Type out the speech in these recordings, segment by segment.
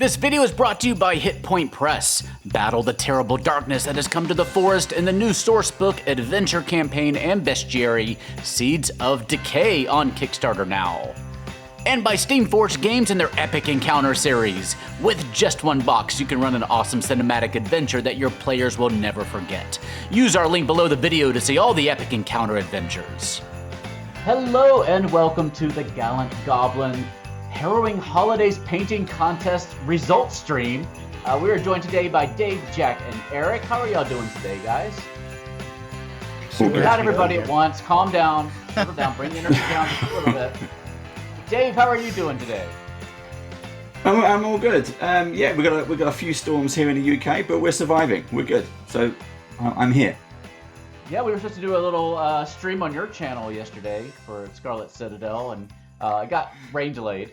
This video is brought to you by Hit Point Press. Battle the terrible darkness that has come to the forest in the new source book, adventure campaign, and bestiary, Seeds of Decay on Kickstarter now. And by Steamforged Games and their Epic Encounter series. With just one box, you can run an awesome cinematic adventure that your players will never forget. Use our link below the video to see all the Epic Encounter adventures. Hello and welcome to the Gallant Goblin Harrowing Holidays Painting Contest results stream. We are joined today by Dave, Jack, and Eric. How are y'all doing today, guys? Not everybody at once. Calm down. Settle down. Bring the energy down just a little bit. Dave, how are you doing today? I'm all good. Yeah, we got a few storms here in the UK, but we're surviving. We're good. So I'm here. Yeah, we were supposed to do a little stream on your channel yesterday for Scarlet Citadel, and it got rain delayed.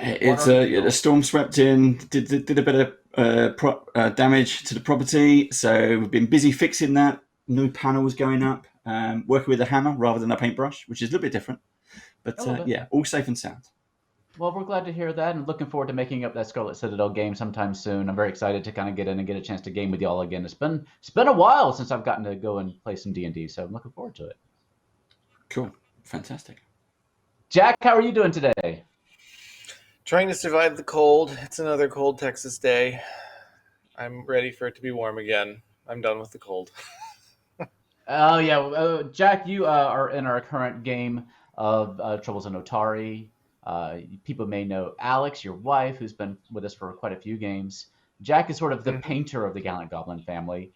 It's the storm swept in, did a bit of damage to the property. So we've been busy fixing that. New panels going up. Working with a hammer rather than a paintbrush, which is a little bit different. But yeah, all safe and sound. Well, we're glad to hear that, and looking forward to making up that Scarlet Citadel game sometime soon. I'm very excited to kind of get in and get a chance to game with y'all again. It's been a while since I've gotten to go and play some D&D, so I'm looking forward to it. Cool, fantastic. Jack, how are you doing today? Trying to survive the cold. It's another cold Texas day. I'm ready for it to be warm again. I'm done with the cold. Oh yeah, Jack, you are in our current game of Troubles in Otari. People may know Alex, your wife, who's been with us for quite a few games. Jack is sort of the painter of the Gallant Goblin family.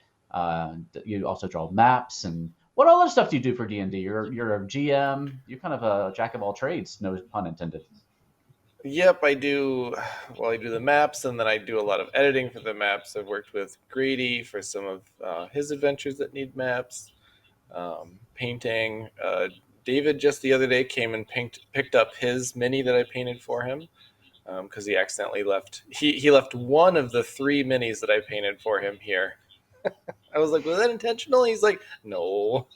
You also draw maps, and what other stuff do you do for D&D? You're a GM. You're kind of a jack of all trades, no pun intended. Yep, I do. Well, I do the maps, and then I do a lot of editing for the maps. I've worked with Grady for some of his adventures that need maps. Painting. David just the other day came and picked up his mini that I painted for him because he accidentally left. He left one of the 3 minis that I painted for him here. I was like, was that intentional? He's like, no.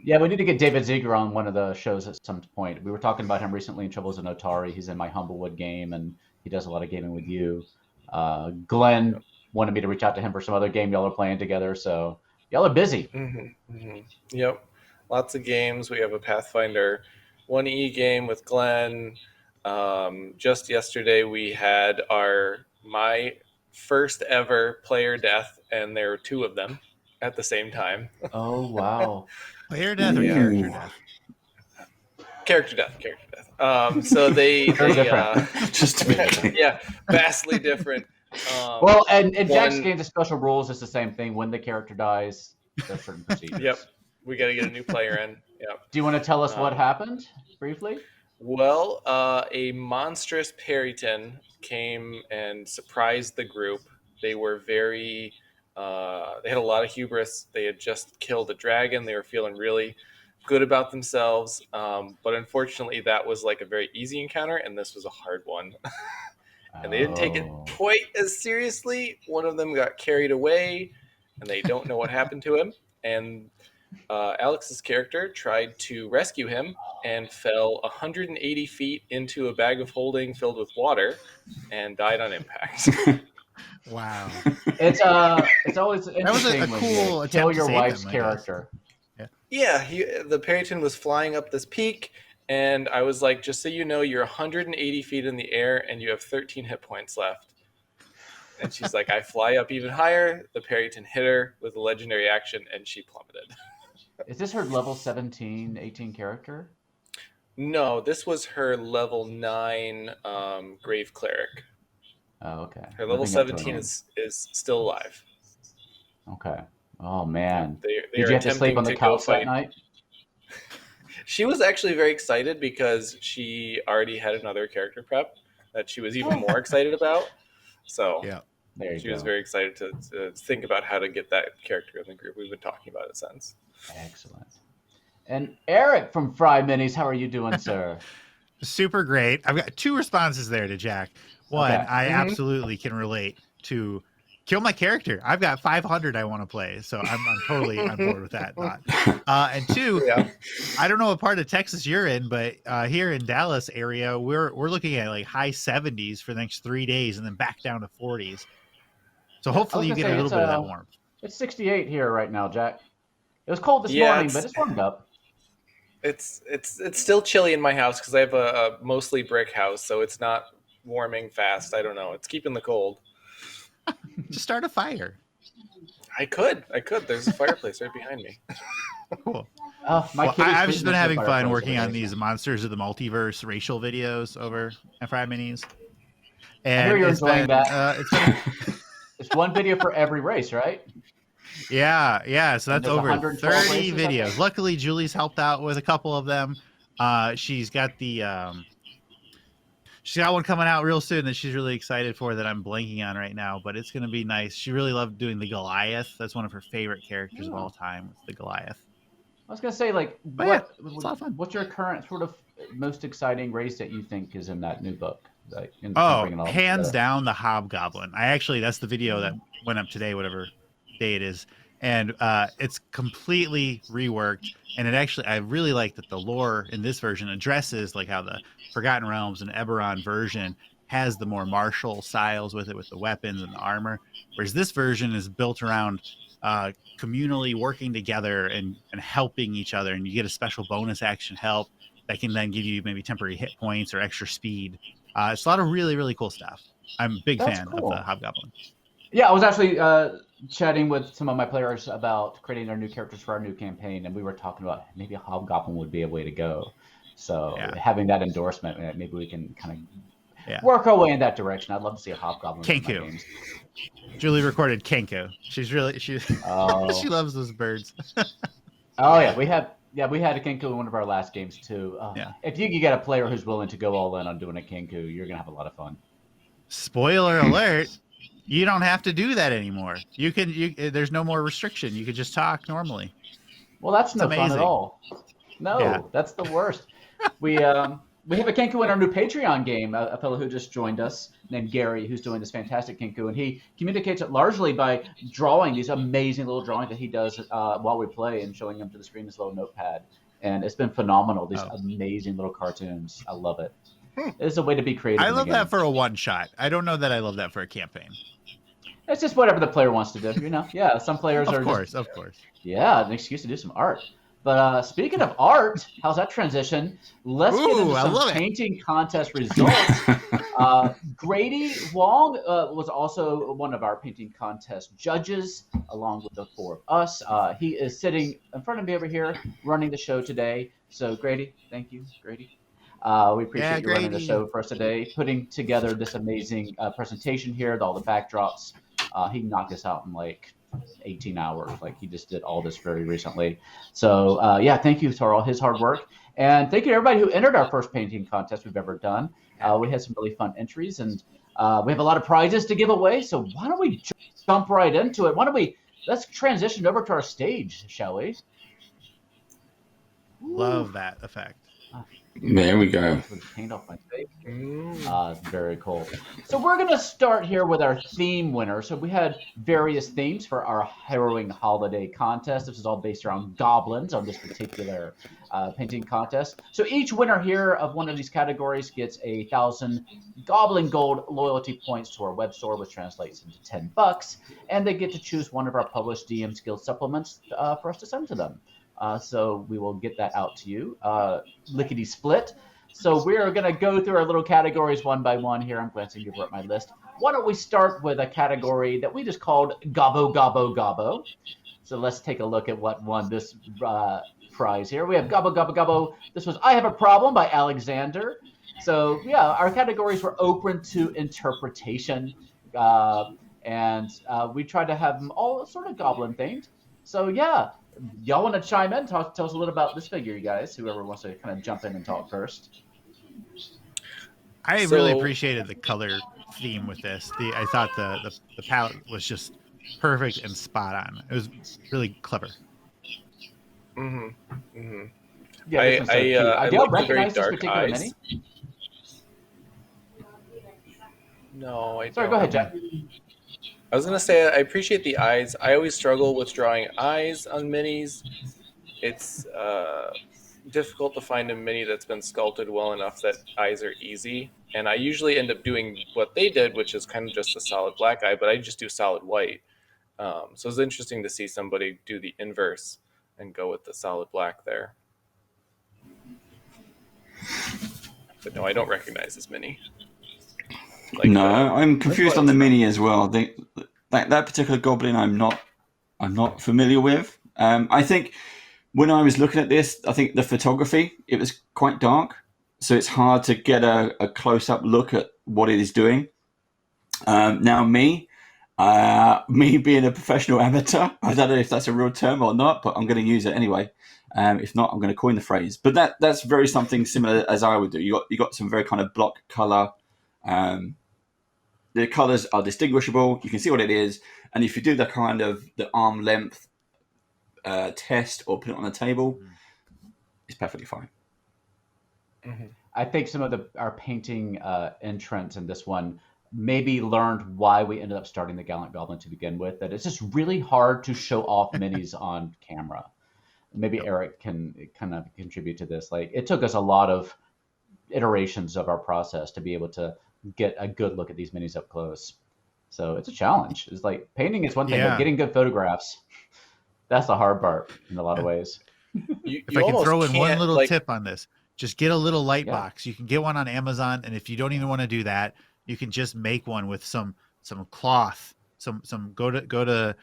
Yeah, we need to get David Ziegler on one of the shows at some point. We were talking about him recently in Troubles in Otari. He's in my Humblewood game, and he does a lot of gaming with you. Glenn wanted me to reach out to him for some other game y'all are playing together, so y'all are busy. Yep. Lots of games. We have a Pathfinder 1E game with Glenn. Just yesterday we had my first ever player death, and there were 2 of them at the same time. Oh, wow. Player death or character death? Character death. So they Just to be yeah, vastly different. Well, and Jack's game, the special rules is the same thing. When the character dies, there's certain procedures. Yep. We got to get a new player in. Yep. Do you want to tell us what happened briefly? Well, a monstrous Periton came and surprised the group. They were very, they had a lot of hubris. They had just killed a dragon. They were feeling really good about themselves. But unfortunately, that was like a very easy encounter, and this was a hard one. And they didn't take it quite as seriously. One of them got carried away, and they don't know what happened to him. And Alex's character tried to rescue him and fell 180 feet into a bag of holding filled with water and died on impact. Wow. It's always interesting. That was a cool attempt kill to your save wife's him, I character. Yeah, the Periton was flying up this peak, and I was like, just so you know, you're 180 feet in the air and you have 13 hit points left. And she's like, I fly up even higher. The Periton hit her with a legendary action, and she plummeted. Is this her level 17, 18 character? No, this was her level 9 Grave Cleric. Oh, okay. Her level 17 is still alive. Okay. Oh, man. They Did you have to sleep on the couch that night? She was actually very excited because she already had another character prep that she was even more excited about. So yeah. She was very excited to think about how to get that character in the group. We've been talking about it since. Excellent. And Eric from FryMinis, how are you doing, sir? Super great. I've got 2 responses there to Jack. One, Okay. I absolutely can relate to kill my character. I've got 500 I want to play, so I'm totally on board with that thought. And two, I don't know what part of Texas you're in, but here in Dallas area, we're looking at like high 70s for the next 3 days, and then back down to 40s. So hopefully you get a little bit of that warmth. It's 68 here right now, Jack. It was cold this morning, but it's warmed up. It's still chilly in my house because I have a mostly brick house, so it's not warming fast. I don't know. It's keeping the cold. Just start a fire. I could. There's a fireplace right behind me. Cool. I've just been having fun working on these Monsters of the Multiverse racial videos over at FryMinis. And I hear you're enjoying that. It's one video for every race, right? Yeah. So that's over 30 videos. Like Luckily, Julie's helped out with a couple of them. She's got she's got one coming out real soon that she's really excited for that I'm blanking on right now, but it's going to be nice. She really loved doing the Goliath. That's one of her favorite characters of all time, the Goliath. I was going to say, like, it's a lot of fun. What's your current sort of most exciting race that you think is in that new book? Like, hands down, the Hobgoblin. That's the video that went up today, whatever day it is. And it's completely reworked. And I really like that the lore in this version addresses like how the Forgotten Realms and Eberron version has the more martial styles with it, with the weapons and the armor. Whereas this version is built around communally working together and helping each other. And you get a special bonus action help that can then give you maybe temporary hit points or extra speed. It's a lot of really, really cool stuff. I'm a big fan of the Hobgoblin. Yeah, I was actually chatting with some of my players about creating their new characters for our new campaign, and we were talking about maybe a Hobgoblin would be a way to go. So having that endorsement, maybe we can kind of work our way in that direction. I'd love to see a Hobgoblin. Kenku. Julie recorded Kenku. She loves those birds. Oh yeah, we had a Kenku in one of our last games too. If you can get a player who's willing to go all in on doing a Kenku, you're gonna have a lot of fun. Spoiler alert. You don't have to do that anymore. There's no more restriction. You could just talk normally. Well, that's no fun at all. No, that's the worst. We have a Kenku in our new Patreon game, a fellow who just joined us named Gary, who's doing this fantastic Kenku, and he communicates it largely by drawing these amazing little drawings that he does while we play and showing them to the screen in his little notepad. And it's been phenomenal, these amazing little cartoons. I love it. It's a way to be creative. I love that for a one-shot. I don't know that I love that for a campaign. It's just whatever the player wants to do, Yeah, some players of course. Yeah, an excuse to do some art. But speaking of art, how's that transition? Let's get into some painting contest results. Grady Wong was also one of our painting contest judges, along with the four of us. He is sitting in front of me over here, running the show today. So, Grady, thank you, Grady. We appreciate you running the show for us today, putting together this amazing presentation here with all the backdrops. He knocked us out in like 18 hours. Like he just did all this very recently. So thank you for all his hard work. And thank you to everybody who entered our first painting contest we've ever done. We had some really fun entries and we have a lot of prizes to give away. So why don't we jump right into it? Let's transition over to our stage, shall we? Love that effect. There we go. Paint off my face. Very cool. So we're going to start here with our theme winner. So we had various themes for our Harrowing holiday contest. This is all based around goblins on this particular painting contest. So each winner here of one of these categories gets 1,000 Goblin Gold loyalty points to our web store, which translates into $10. And they get to choose one of our published DM's Guild supplements for us to send to them. So we will get that out to you, lickety split. So we're going to go through our little categories one by one here. I'm glancing over at my list. Why don't we start with a category that we just called Gobbo Gobbo Gobbo. So let's take a look at what won this prize here. We have Gobbo Gobbo Gobbo. This was I Have a Problem by Alexander. So our categories were open to interpretation. And we tried to have them all sort of goblin themed. So y'all want to chime in? Tell us a little about this figure, you guys. Whoever wants to kind of jump in and talk first. I really appreciated the color theme with this. I thought the palette was just perfect and spot on. It was really clever. Yeah, I do y'all like the very recognize this dark particular eyes. mini? No, I Sorry, don't. go ahead, Jack. I was gonna say I appreciate the eyes. I always struggle with drawing eyes on minis. It's difficult to find a mini that's been sculpted well enough that eyes are easy. And I usually end up doing what they did, which is kind of just a solid black eye, but I just do solid white. So it's interesting to see somebody do the inverse and go with the solid black there. But no, I don't recognize this mini. I'm confused on the mini as well. That particular goblin, I'm not familiar with. I think when I was looking at this, I think the photography, it was quite dark, so it's hard to get a close-up look at what it is doing. Now, me being a professional amateur, I don't know if that's a real term or not, but I'm going to use it anyway. If not, I'm going to coin the phrase. But that's very something similar as I would do. You got some very kind of block color. The colors are distinguishable. You can see what it is, and if you do the kind of the arm length test or put it on a table, it's perfectly fine. Mm-hmm. I think some of our painting entrants in this one maybe learned why we ended up starting the Gallant Goblin to begin with. That it's just really hard to show off minis on camera. Maybe Eric can kind of contribute to this. Like, it took us a lot of iterations of our process to be able to get a good look at these minis up close. So it's a challenge. It's like painting is one thing, but getting good photographs, that's the hard part in a lot of ways. If I can throw in one little tip on this, just get a little light box. You can get one on Amazon, and if you don't even want to do that, you can just make one with some cloth, some go to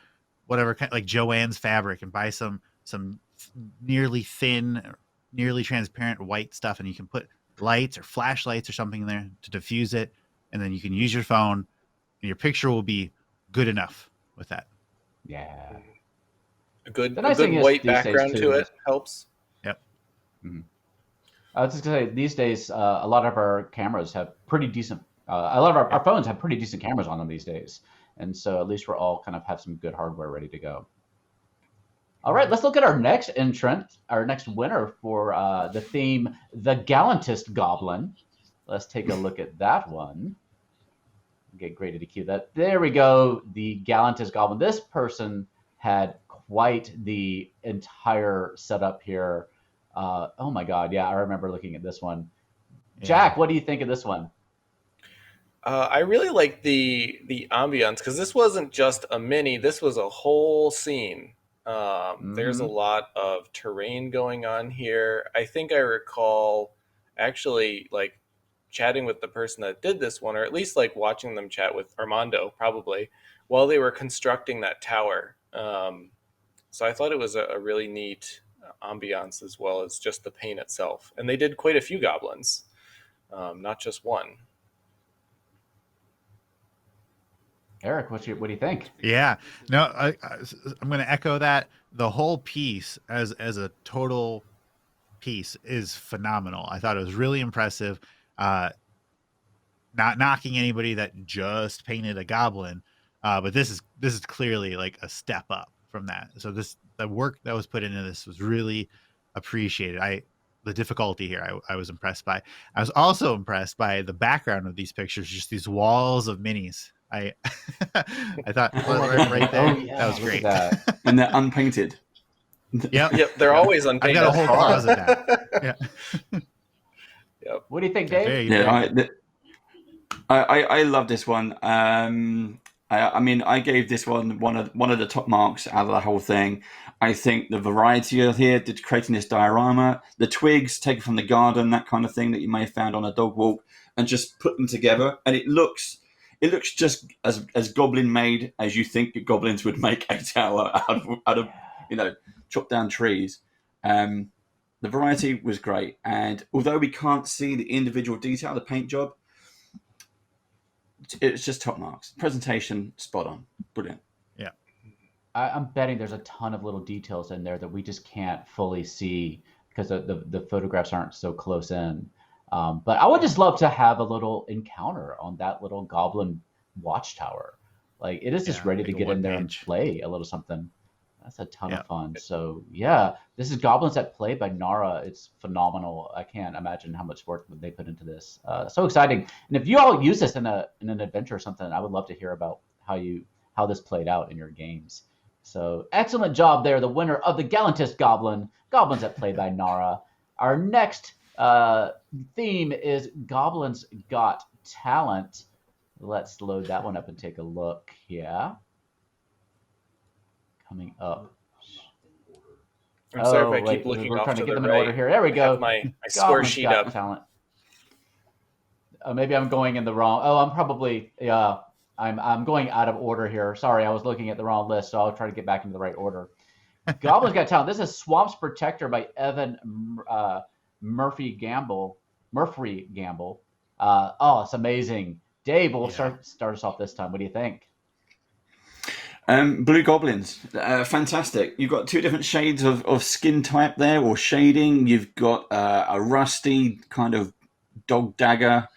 whatever kind, like Joann's fabric, and buy some nearly thin, nearly transparent white stuff, and you can put lights or flashlights or something in there to diffuse it, and then you can use your phone, and your picture will be good enough with that. Yeah, a good white background to it helps. Yep. Mm-hmm. I was just gonna say, these days, a lot of our cameras have pretty decent. A lot of our phones have pretty decent cameras on them these days, and so at least we're all kind of have some good hardware ready to go. All right, let's look at our next entrant, our next winner for the theme, the Gallantist Goblin. Let's take a look at that one. Get Grady to cue that. There we go, the Gallantist Goblin. This person had quite the entire setup here. Oh my God, yeah, I remember looking at this one. Yeah. Jack, what do you think of this one? I really like the ambience, because this wasn't just a mini, this was a whole scene. There's a lot of terrain going on here. I think I recall actually like chatting with the person that did this one, or at least like watching them chat with Armando probably while they were constructing that tower. So I thought it was a really neat ambiance as well as just the paint itself. And they did quite a few goblins, not just one. Eric, what do you think? Yeah, no, I'm going to echo that. The whole piece as a total piece is phenomenal. I thought it was really impressive. Not knocking anybody that just painted a goblin, but this is clearly like a step up from that. So the work that was put into this was really appreciated. The difficulty here, I was impressed by. I was also impressed by the background of these pictures, just these walls of minis. I thought right there, that was great. And they're unpainted. Yep, they're always unpainted. I've got a whole closet of that. Yeah. Yep. What do you think, Dave? I love this one. I mean, I gave this one of the top marks out of the whole thing. I think the variety of here, creating this diorama, the twigs taken from the garden, that kind of thing that you may have found on a dog walk, and just put them together, and it looks just as goblin made as you think goblins would make a tower out of chopped down trees. The variety was great, and although we can't see the individual detail, the paint job, it's just top marks. Presentation spot on, brilliant. Yeah, I'm betting there's a ton of little details in there that we just can't fully see because the photographs aren't so close in. But I would just love to have a little encounter on that little goblin watchtower. Like, it is just ready to get in there and play a little something. That's a ton of fun. So yeah, this is Goblins at Play by Nara. It's phenomenal. I can't imagine how much work they put into this. So exciting. And if you all use this in an adventure or something, I would love to hear about how how this played out in your games. So excellent job there, the winner of the Gallantist Goblin, Goblins that Play by Nara. Our next theme is Goblins Got Talent. Let's load that one up and take a look here. Coming up. I'm sorry if I keep looking we're off trying to to get the them in right. order here. There we I go. have my score Goblins sheet Got up. Talent. Maybe I'm going in the wrong. Oh, I'm probably I'm going out of order here. Sorry, I was looking at the wrong list, so I'll try to get back into the right order. Goblins Got Talent. This is Swamp's Protector by Evan Murphy Gamble. It's amazing. Dave, we'll start us off this time. What do you think? Blue Goblins, fantastic. You've got two different shades of skin type there, or shading. You've got a rusty kind of dog dagger.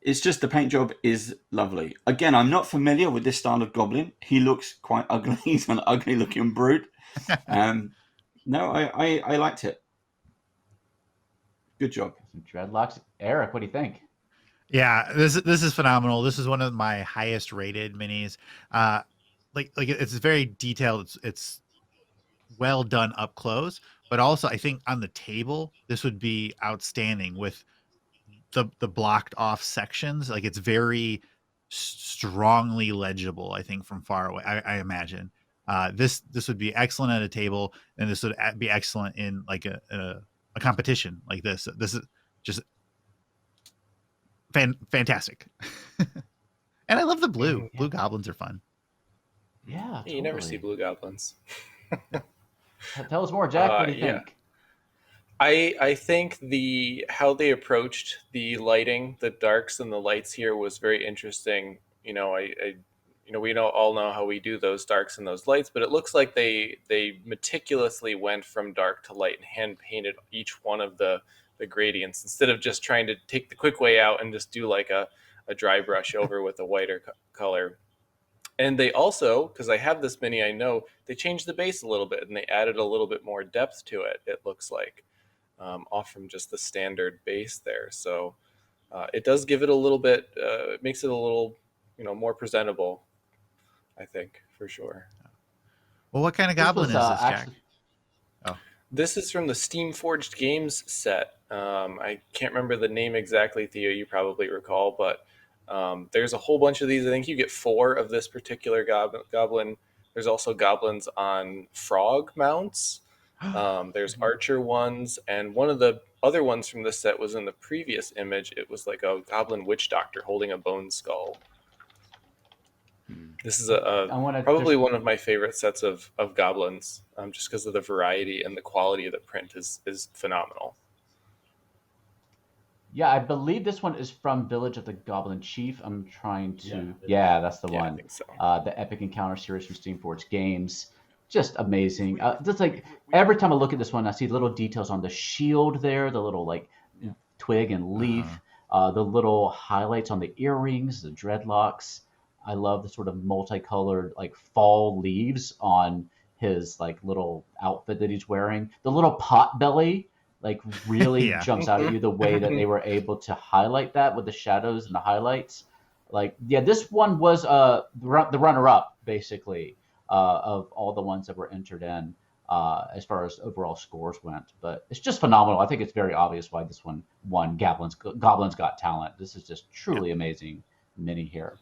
It's just the paint job is lovely. Again, I'm not familiar with this style of goblin. He looks quite ugly. He's an ugly looking brute. No, I liked it. Good job. Some dreadlocks. Eric, what do you think? Yeah, this is phenomenal. This is one of my highest rated minis. Like it's very detailed. It's well done up close, but also I think on the table this would be outstanding with the blocked off sections. Like it's very strongly legible, I think, from far away. I imagine this would be excellent at a table, and this would be excellent in like a competition like this. This is just fantastic. And I love the blue. Yeah. Blue goblins are fun. Yeah, totally. You never see blue goblins. Tell us more, Jack. What do you think? I think how they approached the lighting, the darks and the lights here was very interesting. We all know how we do those darks and those lights, but it looks like they meticulously went from dark to light and hand painted each one of the gradients instead of just trying to take the quick way out and just do like a dry brush over with a whiter color. And they also, because I have this mini, I know they changed the base a little bit and they added a little bit more depth to it. It looks like off from just the standard base there. So it does give it a little bit. It makes it a little, more presentable. I think for sure. Well, what kind of goblin is this, Jack? This is from the Steam Forged Games set. I can't remember the name exactly, Theo. You probably recall, but there's a whole bunch of these. I think you get 4 of this particular goblin. There's also goblins on frog mounts. There's archer ones, and one of the other ones from this set was in the previous image. It was like a goblin witch doctor holding a bone skull. This is probably one of my favorite sets of goblins, just because of the variety and the quality of the print is phenomenal. Yeah, I believe this one is from Village of the Goblin Chief. I'm trying to... Yeah, that's the one. I think so. The Epic Encounter series from Steam Forged Games. Just amazing. Just like every time I look at this one, I see little details on the shield there, the little like twig and leaf, the little highlights on the earrings, the dreadlocks. I love the sort of multicolored like fall leaves on his like little outfit that he's wearing. The little pot belly like really jumps out at you, the way that they were able to highlight that with the shadows and the highlights. Like, yeah, this one was the runner-up basically of all the ones that were entered in as far as overall scores went. But it's just phenomenal. I think it's very obvious why this one won Goblins Got Talent. This is just truly amazing mini here.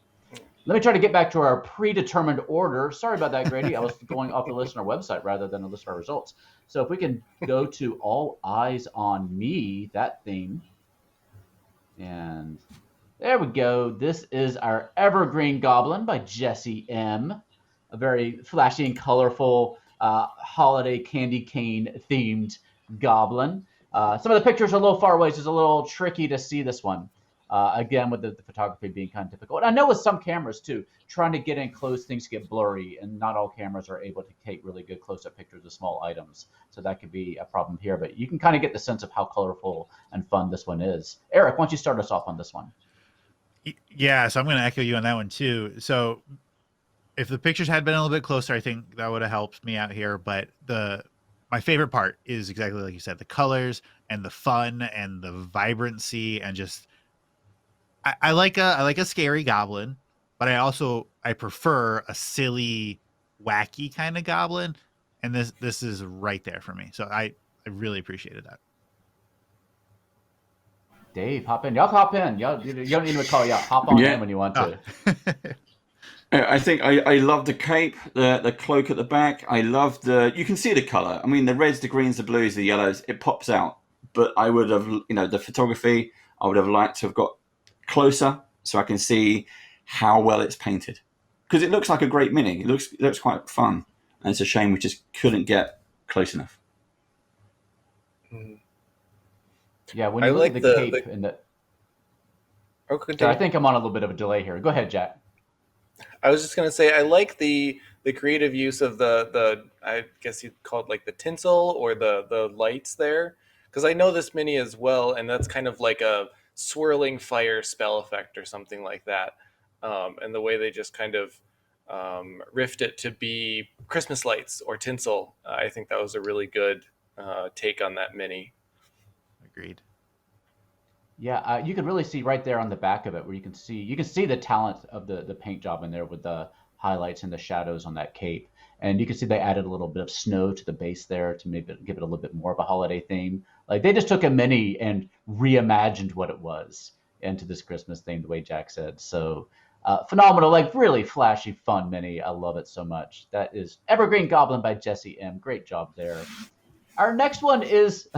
Let me try to get back to our predetermined order. Sorry about that, Grady. I was going off the list on our website rather than a list of our results. So if we can go to All Eyes on Me, that theme. And there we go. This is our Evergreen Goblin by Jesse M. A very flashy and colorful holiday candy cane themed goblin. Some of the pictures are a little far away, so it's a little tricky to see this one. Again, with the photography being kind of difficult. And I know with some cameras, too, trying to get in close, things get blurry, and not all cameras are able to take really good close-up pictures of small items. So that could be a problem here. But you can kind of get the sense of how colorful and fun this one is. Eric, why don't you start us off on this one? Yeah, so I'm going to echo you on that one, too. So if the pictures had been a little bit closer, I think that would have helped me out here. But my favorite part is exactly like you said, the colors and the fun and the vibrancy and just I like a scary goblin, but I prefer a silly, wacky kind of goblin, and this is right there for me. So I really appreciated that. Dave, hop in. Y'all hop in. Y'all, you don't need to call. Y'all hop on Yeah. in when you want Oh. to. I think I love the cape, the cloak at the back. I love you can see the color. I mean, the reds, the greens, the blues, the yellows, it pops out. But I would have, the photography, I would have liked to have got closer so I can see how well it's painted. Because it looks like a great mini. It looks quite fun. And it's a shame we just couldn't get close enough. Yeah, when I you look like at the cape and the. Oh, So I think I'm on a little bit of a delay here. Go ahead, Jack. I was just gonna say I like the creative use of the I guess you'd call it like the tinsel or the lights there, because I know this mini as well, and that's kind of like a swirling fire spell effect or something like that, and the way they just kind of riffed it to be Christmas lights or tinsel, I think that was a really good take on that mini. Agreed. Yeah, you can really see right there on the back of it where you can see the talent of the paint job in there with the highlights and the shadows on that cape. And you can see they added a little bit of snow to the base there to maybe give it a little bit more of a holiday theme. Like they just took a mini and reimagined what it was into this Christmas theme, the way Jack said. So phenomenal, like really flashy, fun mini. I love it so much. That is Evergreen Goblin by Jesse M. Great job there. Our next one is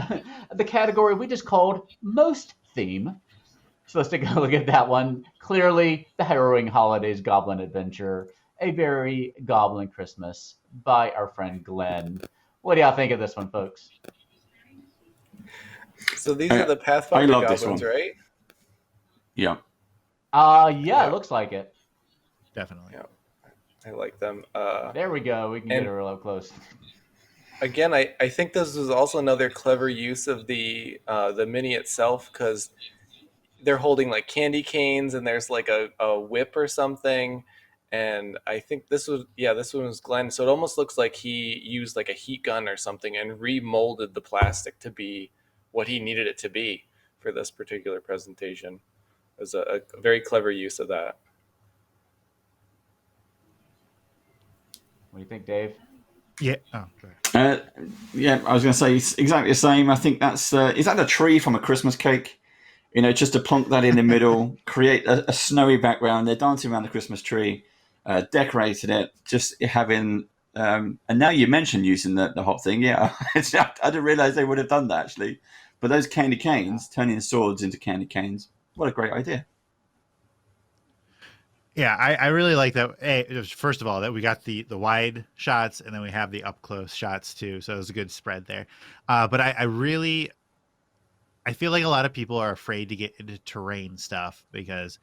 the category we just called Most Theme. So let's take a look at that one. Clearly, the Harrowing Holidays Goblin Adventure, A Very Goblin Christmas by our friend Glenn. What do y'all think of this one, folks? So these are the I Pathfinder love this goblins, one. right? Yeah. Yeah, it looks like it. Definitely. Yeah, I like them. There we go. We can get it real up close. Again, I think this was also another clever use of the mini itself, because they're holding like candy canes and there's like a whip or something, and I think this one was Glenn, so it almost looks like he used like a heat gun or something and remolded the plastic to be what he needed it to be for this particular presentation. It was a very clever use of that. What do you think, Dave? Yeah. Oh, sorry. Yeah, I was going to say it's exactly the same. I think that's is that a tree from a Christmas cake? Just to plonk that in the middle, create a snowy background. They're dancing around the Christmas tree, decorated it, just having. And now you mentioned using the hot thing. Yeah, I didn't realize they would have done that actually. But those candy canes, turning swords into candy canes, what a great idea. Yeah, I really like that. Hey, first of all, that we got the wide shots and then we have the up close shots too. So it was a good spread there. But I feel like a lot of people are afraid to get into terrain stuff because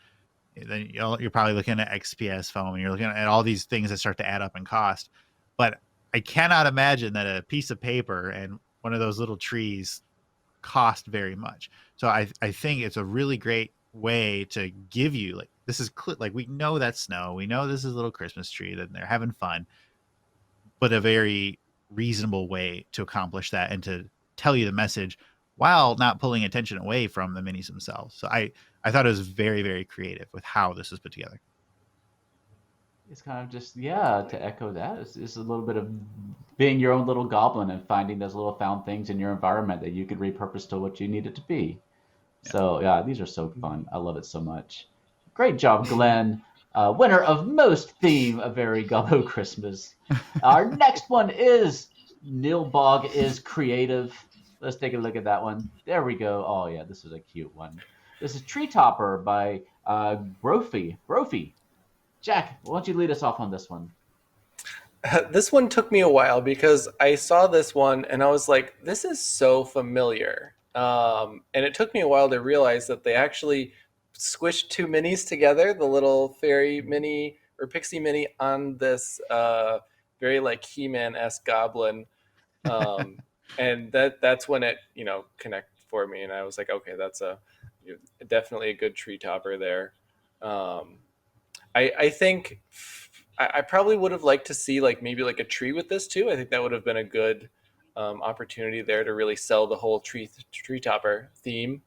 then you're probably looking at XPS foam and you're looking at all these things that start to add up in cost. But I cannot imagine that a piece of paper and one of those little trees cost very much. So I think it's a really great way to give you like this is like we know that's snow, we know this is a little Christmas tree, that they're having fun, but a very reasonable way to accomplish that and to tell you the message while not pulling attention away from the minis themselves. So I thought it was very, very creative with how this was put together. It's kind of just, to echo that, it's a little bit of being your own little goblin and finding those little found things in your environment that you could repurpose to what you need it to be. Yeah. So, these are so fun. I love it so much. Great job, Glenn. Winner of Most Theme, A Very Gobbo Christmas. Our next one is Nilbog is Creative. Let's take a look at that one. There we go. Oh, yeah, this is a cute one. This is Tree Topper by Brophy. Jack, why don't you lead us off on this one? This one took me a while because I saw this one and I was like, this is so familiar. And it took me a while to realize that they actually squished two minis together, the little fairy mini or pixie mini on this very like He-Man-esque goblin. And that's when it, connected for me. And I was like, okay, that's definitely a good tree topper there. I think I probably would have liked to see like maybe like a tree with this too. I think that would have been a good opportunity there to really sell the whole tree topper theme.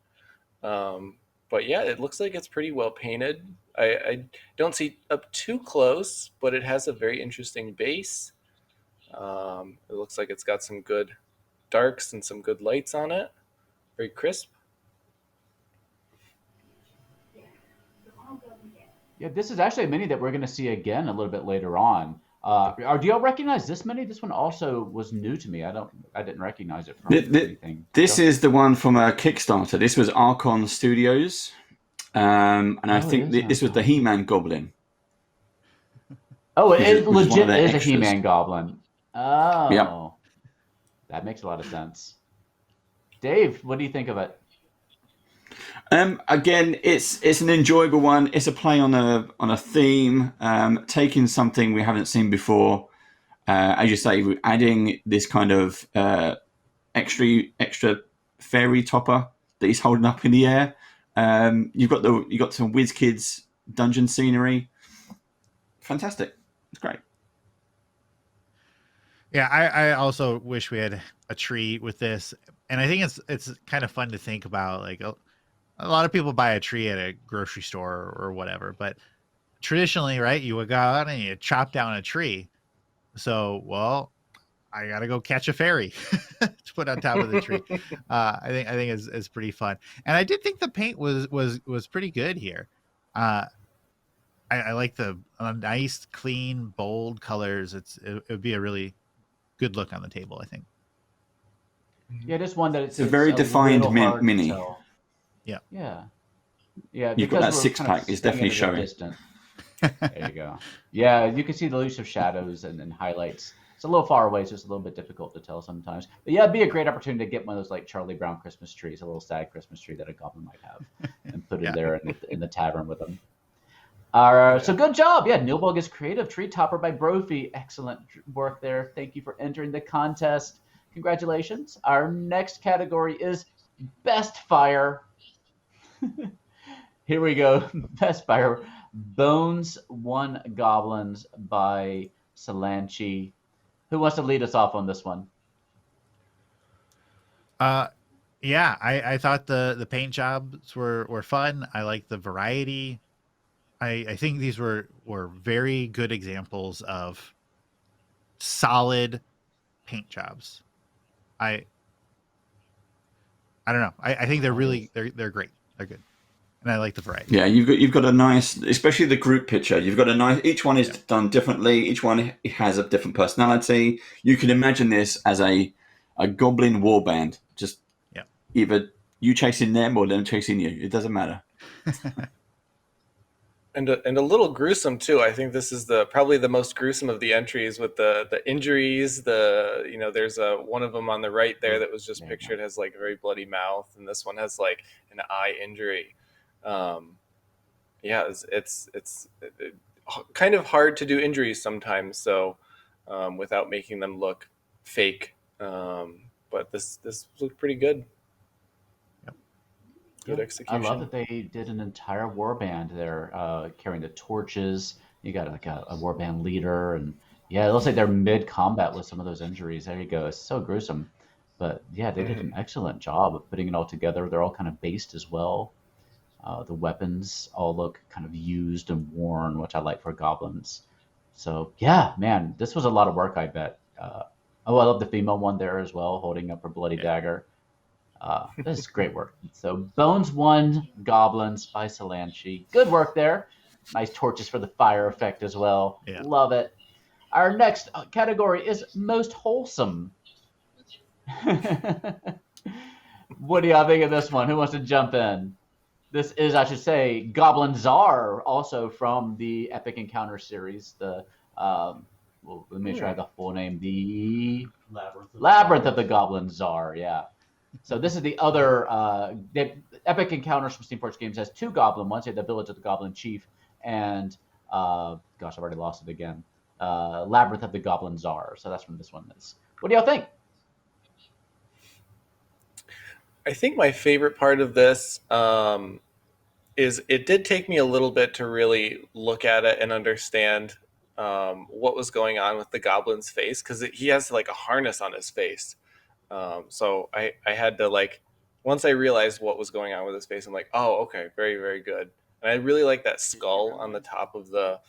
But But yeah, it looks like it's pretty well painted. I don't see up too close, but it has a very interesting base. It looks like it's got some good darks and some good lights on it. Very crisp. Yeah, this is actually a mini that we're going to see again a little bit later on. Do y'all recognize this mini? This one also was new to me. I didn't recognize it from anything. This is the one from a Kickstarter. This was Archon Studios, and I think this was the He-Man Goblin. Oh, it legit is a extras. He-Man Goblin. Oh, Yep. That makes a lot of sense. Dave, what do you think of it? Again, it's an enjoyable one. It's a play on a theme, taking something we haven't seen before. As you say, we're adding this kind of extra fairy topper that he's holding up in the air. You've got some WizKids dungeon scenery. Fantastic! It's great. Yeah, I also wish we had a tree with this, and I think it's kind of fun to think about. Like a lot of people buy a tree at a grocery store or whatever, but traditionally, right, you would go out and you chop down a tree. So, well, I gotta go catch a fairy to put on top of the tree. I think is pretty fun, and I did think the paint was pretty good here. I like the nice, clean, bold colors. It would be a really good look on the table, I think. Yeah, just one that it's a very defined mini. Yeah. You've got that 6-pack. It's definitely showing. There you go. Yeah, you can see the elusive shadows and highlights. It's a little far away, so it's a little bit difficult to tell sometimes. But yeah, it'd be a great opportunity to get one of those like Charlie Brown Christmas trees, a little sad Christmas tree that a goblin might have, and put it there in the tavern with them. So good job. Yeah, Nilbog is creative. Tree topper by Brophy. Excellent work there. Thank you for entering the contest. Congratulations. Our next category is Best Fire. Here we go. Best Fire. Bones 1 Goblins by Solanchi. Who wants to lead us off on this one? Yeah, I thought the paint jobs were fun. I like the variety. I think these were very good examples of solid paint jobs. I don't know. I think they're really they're great. They're good. And I like the variety. Yeah, you've got a nice, especially the group picture. You've got a nice. Each one is done differently. Each one has a different personality. You can imagine this as a goblin warband. Just either you chasing them or them chasing you. It doesn't matter. And a little gruesome too. I think this is probably the most gruesome of the entries with the injuries. There's one of them on the right there that was just pictured has like a very bloody mouth, and this one has like an eye injury. It's kind of hard to do injuries sometimes, so without making them look fake. But this looked pretty good. Good execution. I love that they did an entire warband there, carrying the torches. You got like a warband leader, and it looks like they're mid-combat with some of those injuries. There you go. It's so gruesome. But yeah, they did an excellent job of putting it all together. They're all kind of based as well. The weapons all look kind of used and worn, which I like for goblins. So yeah, man, this was a lot of work, I bet. I love the female one there as well, holding up her bloody dagger. This is great work. So Bones 1 Goblins by Solanchi. Good work there. Nice torches for the fire effect as well. Yeah. Love it. Our next category is Most Wholesome. What do y'all think of this one? Who wants to jump in? This is, I should say, Goblin Czar, also from the Epic Encounter series. Let me try the full name. The Labyrinth of the Goblin Czar, yeah. So this is the other the Epic Encounters from Steamforged Games has 2 goblin ones. You have the Village of the Goblin Chief and I've already lost it again. Labyrinth of the Goblin Czar. So that's from this one. What do y'all think? I think my favorite part of this is it did take me a little bit to really look at it and understand what was going on with the goblin's face, because he has like a harness on his face. So I had to like once I realized what was going on with his face, I'm like, oh, okay, very, very good. And I really like that skull on the top of the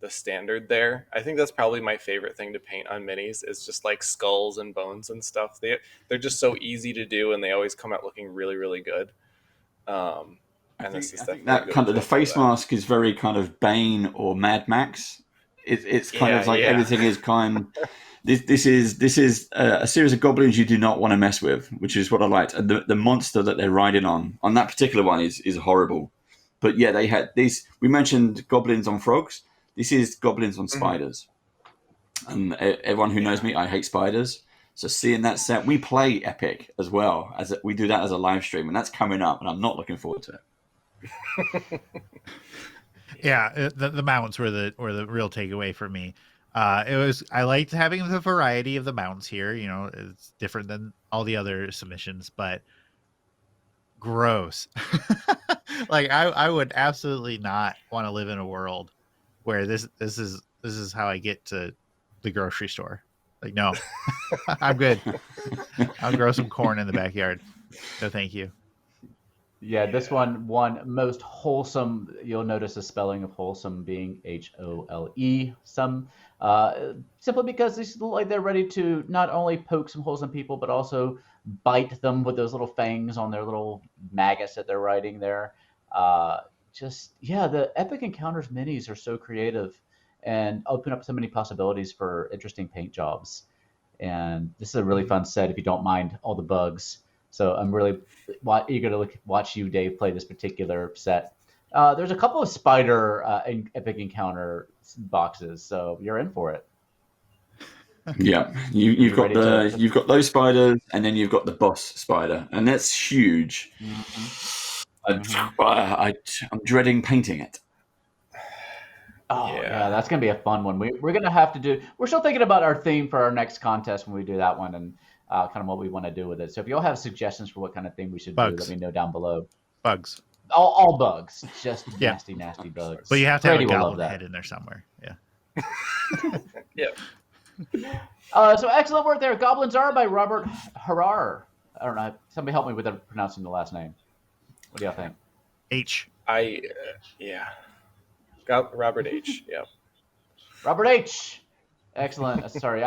standard there. I think that's probably my favorite thing to paint on minis is just like skulls and bones and stuff. They're just so easy to do, and they always come out looking really, really good. And this is I think definitely a that good kind of the example face of that. mask is very kind of Bane or Mad Max. It's kind Yeah, of like yeah. everything is kind. This is a series of goblins you do not want to mess with, which is what I liked. And the monster that they're riding on that particular one is horrible. But yeah, they had these. We mentioned goblins on frogs. This is goblins on spiders. And everyone who knows me, I hate spiders. So seeing that set, we play Epic as well as we do that as a live stream, and that's coming up, and I'm not looking forward to it. Yeah, the mounts were the real takeaway for me. I liked having the variety of the mounts here. You know, it's different than all the other submissions, but gross. Like I would absolutely not want to live in a world where this is how I get to the grocery store. Like, no, I'm good. I'll grow some corn in the backyard. No, thank you. Yeah, this one most wholesome. You'll notice the spelling of wholesome being HOLE. Some, simply because they look like they're ready to not only poke some holes in people, but also bite them with those little fangs on their little maggots that they're riding there. The Epic Encounters minis are so creative and open up so many possibilities for interesting paint jobs. And this is a really fun set if you don't mind all the bugs. So I'm really eager to watch you, Dave, play this particular set. There's a couple of spider Epic Encounter boxes, so you're in for it. Yeah, you've got you've got those spiders, and then you've got the boss spider, and that's huge. I'm dreading painting it. Oh yeah, that's gonna be a fun one. We're gonna have to do. We're still thinking about our theme for our next contest when we do that one, and kind of what we want to do with it. So if y'all have suggestions for what kind of theme we should do, let me know down below. Bugs. All bugs, just nasty bugs. But you have to Brady have a will love goblin that. head in there somewhere. Yeah. Yeah. So excellent work there. Goblins Are by Robert Harrar. I don't know. Somebody help me with pronouncing the last name. What do y'all think? H. Yeah. Got Robert H. Yeah. Robert H. Excellent. Sorry,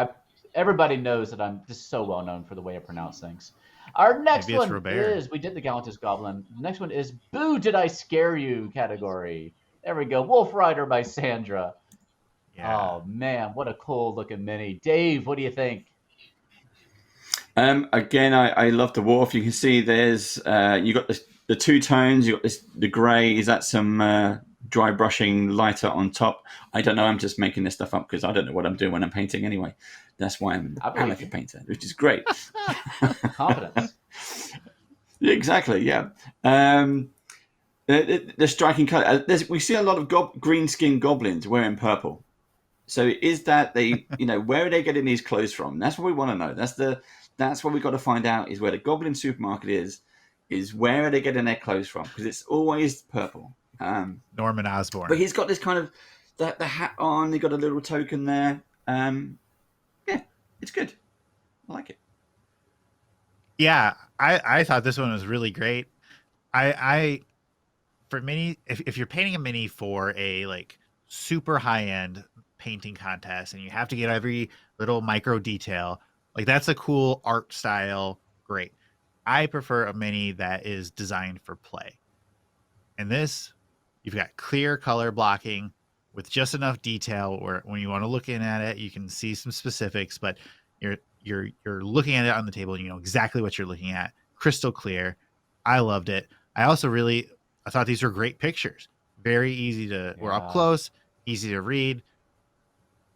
everybody knows that I'm just so well known for the way I pronounce things. Our next one is, we did the Gallantist Goblin. The next one is Boo, Did I Scare You category. There we go. Wolf Rider by Sandra. Yeah. Oh, man, what a cool looking mini. Dave, what do you think? Again, I love the wolf. You can see there's you got the two tones. You got the grey. Is that some dry brushing lighter on top? I don't know. I'm just making this stuff up because I don't know what I'm doing when I'm painting anyway. That's why I'm an amateur painter, which is great. Confidence. Exactly. Yeah. The striking color. We see a lot of green skinned goblins wearing purple. So is that where are they getting these clothes from? That's what we want to know. That's what we've got to find out is where the Goblin supermarket is where are they getting their clothes from? Because it's always purple. Norman Osborn. But he's got this kind of the hat on. He got a little token there. Yeah, it's good. I like it. Yeah, I thought this one was really great. For mini, if you're painting a mini for a like super high end painting contest and you have to get every little micro detail, like that's a cool art style. Great. I prefer a mini that is designed for play. And this, you've got clear color blocking with just enough detail where when you want to look in at it, you can see some specifics, but you're looking at it on the table and you know exactly what you're looking at. Crystal clear. I loved it. I thought these were great pictures. Very easy to, we're up close, easy to read.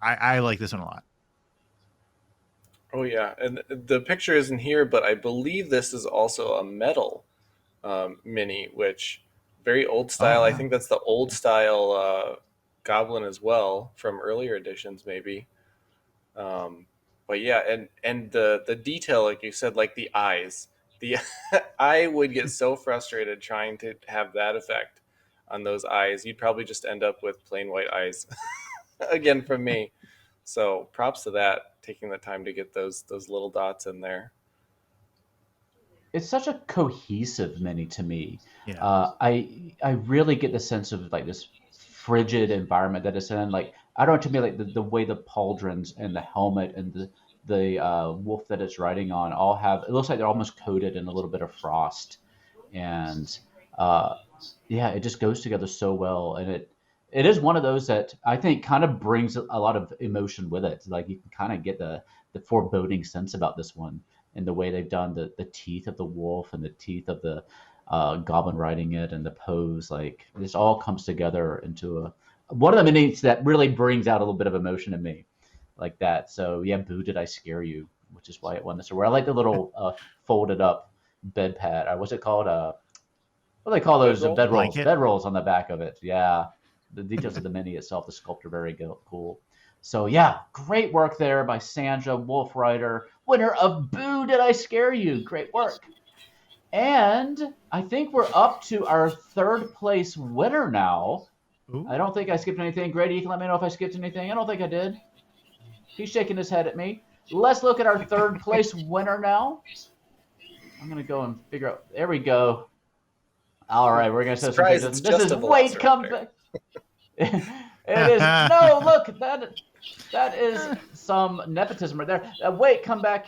I like this one a lot. Oh yeah, and the picture isn't here, but I believe this is also a metal mini, which very old style. I think that's the old style Goblin as well from earlier editions, maybe. But yeah, and the detail, like you said, like the eyes. I would get so frustrated trying to have that effect on those eyes. You'd probably just end up with plain white eyes again from me. So props to that, taking the time to get those little dots in there. it's such a cohesive mini to me. Yeah. I really get the sense of like this frigid environment that it's in. Like I don't know, to me, like the way the pauldrons and the helmet and the wolf that it's riding on all have, it looks like they're almost coated in a little bit of frost, and uh, yeah, it just goes together so well, and it is one of those that I think kind of brings a lot of emotion with it. Like you can kind of get the foreboding sense about this one and the way they've done the teeth of the wolf and the teeth of the goblin riding it and the pose. Like this all comes together into one of the minis that really brings out a little bit of emotion in me, like that. So yeah, boo, did I scare you? Which is why it won this award. I like the little folded up bed pad. What's it called? What do they call those? Bedroll? Bed rolls. Blanket? Bed rolls on the back of it. Yeah. The details of the mini itself, the sculpt are very cool. So yeah, great work there by Sandra, Wolf Rider, winner of Boo, Did I Scare You? Great work. And I think we're up to our third place winner now. Ooh. I don't think I skipped anything. Grady, you can let me know if I skipped anything. I don't think I did. He's shaking his head at me. Let's look at our third place winner now. I'm going to go and figure out. There we go. All right, we're going to Surprise, say it's this just is a Wait, Velociraptor. come back. It is. No, look, that is some nepotism right there. Wait, come back.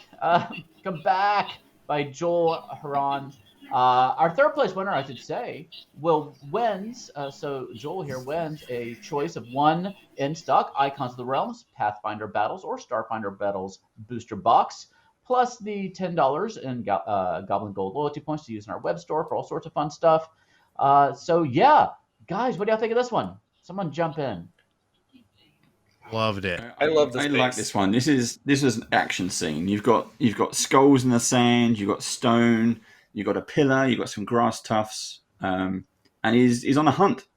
Come back by Joel Huron. Our third place winner, I should say, wins. So Joel here wins a choice of one in stock Icons of the Realms, Pathfinder Battles, or Starfinder Battles booster box, plus the $10 in Goblin Gold loyalty points to use in our web store for all sorts of fun stuff. So yeah, guys, what do y'all think of this one? Someone jump in. Loved it. I love this I base. like this one. This is an action scene. You've got skulls in the sand. You've got stone. You've got a pillar. You've got some grass tufts. And he's on a hunt.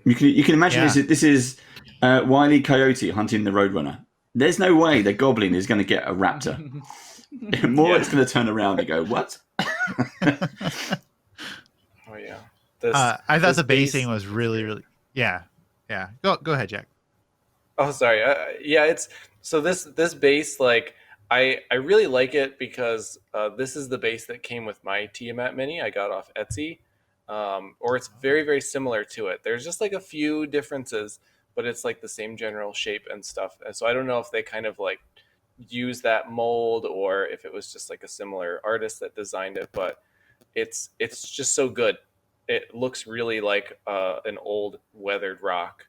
You can imagine this is Wile E. Coyote hunting the Roadrunner. There's no way the Goblin is going to get a raptor. More, it's going to turn around and go, what? Oh yeah. I thought the basing was really yeah. Go ahead, Jack. Oh, sorry. Yeah, it's so this base, like I really like it because this is the base that came with my Tiamat mini I got off Etsy, or it's very, very similar to it. There's just like a few differences, but it's like the same general shape and stuff. And so I don't know if they kind of like use that mold or if it was just like a similar artist that designed it, but it's just so good. It looks really like an old weathered rock,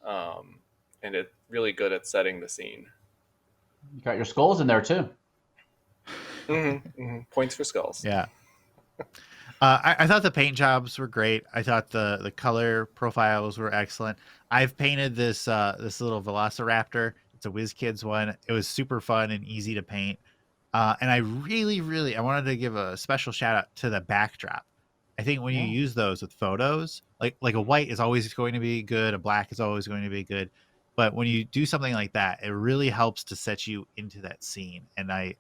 and it's really good at setting the scene. You got your skulls in there too. Points for skulls. Yeah. I thought the paint jobs were great. I thought the color profiles were excellent. I've painted this little Velociraptor. It's a WizKids one. It was super fun and easy to paint. And I really I wanted to give a special shout out to the backdrop. I think when you use those with photos, like a white is always going to be good, a black is always going to be good, but when you do something like that, it really helps to set you into that scene. And I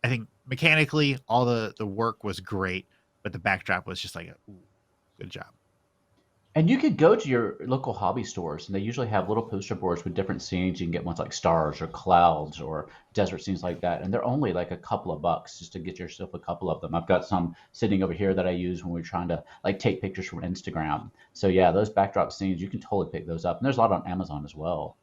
think mechanically all the work was great, but the backdrop was just like good job. And you could go to your local hobby stores, and they usually have little poster boards with different scenes. You can get ones like stars or clouds or desert scenes like that, and they're only like a couple of bucks just to get yourself a couple of them. I've got some sitting over here that I use when we're trying to like take pictures from Instagram. So yeah, those backdrop scenes, you can totally pick those up, and there's a lot on Amazon as well.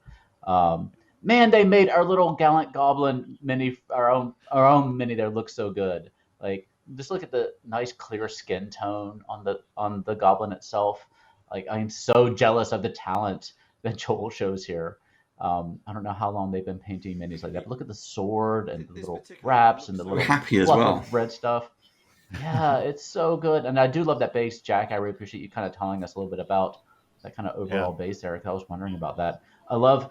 Man, they made our little Gallant Goblin mini, our own mini there, look so good. Like just look at the nice clear skin tone on the Goblin itself. Like I am so jealous of the talent that Joel shows here. I don't know how long they've been painting minis like that, but look at the sword and the little wraps and the little happy as fluff well. of red stuff. Yeah, it's so good. And I do love that base, Jack. I really appreciate you kind of telling us a little bit about that kind of overall base, Eric. I was wondering about that. I love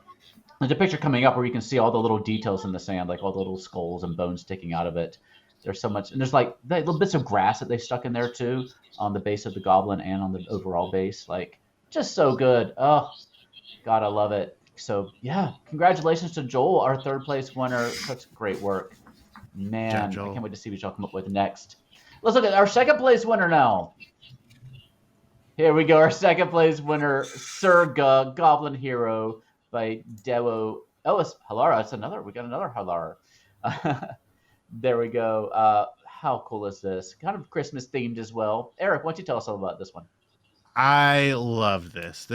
there's a picture coming up where you can see all the little details in the sand, like all the little skulls and bones sticking out of it. There's so much, and there's like little bits of grass that they stuck in there too on the base of the Goblin and on the overall base. Like, just so good. Oh, God, I love it. So, yeah, congratulations to Joel, our third place winner. Such great work. Man, I can't wait to see what y'all come up with next. Let's look at our second place winner now. Here we go, our second place winner, Surga, Goblin Hero by Dewo. Oh, it's Halara. It's we got another Halara. There we go. How cool is this? Kind of Christmas themed as well. Eric, why don't you tell us all about this one? I love this.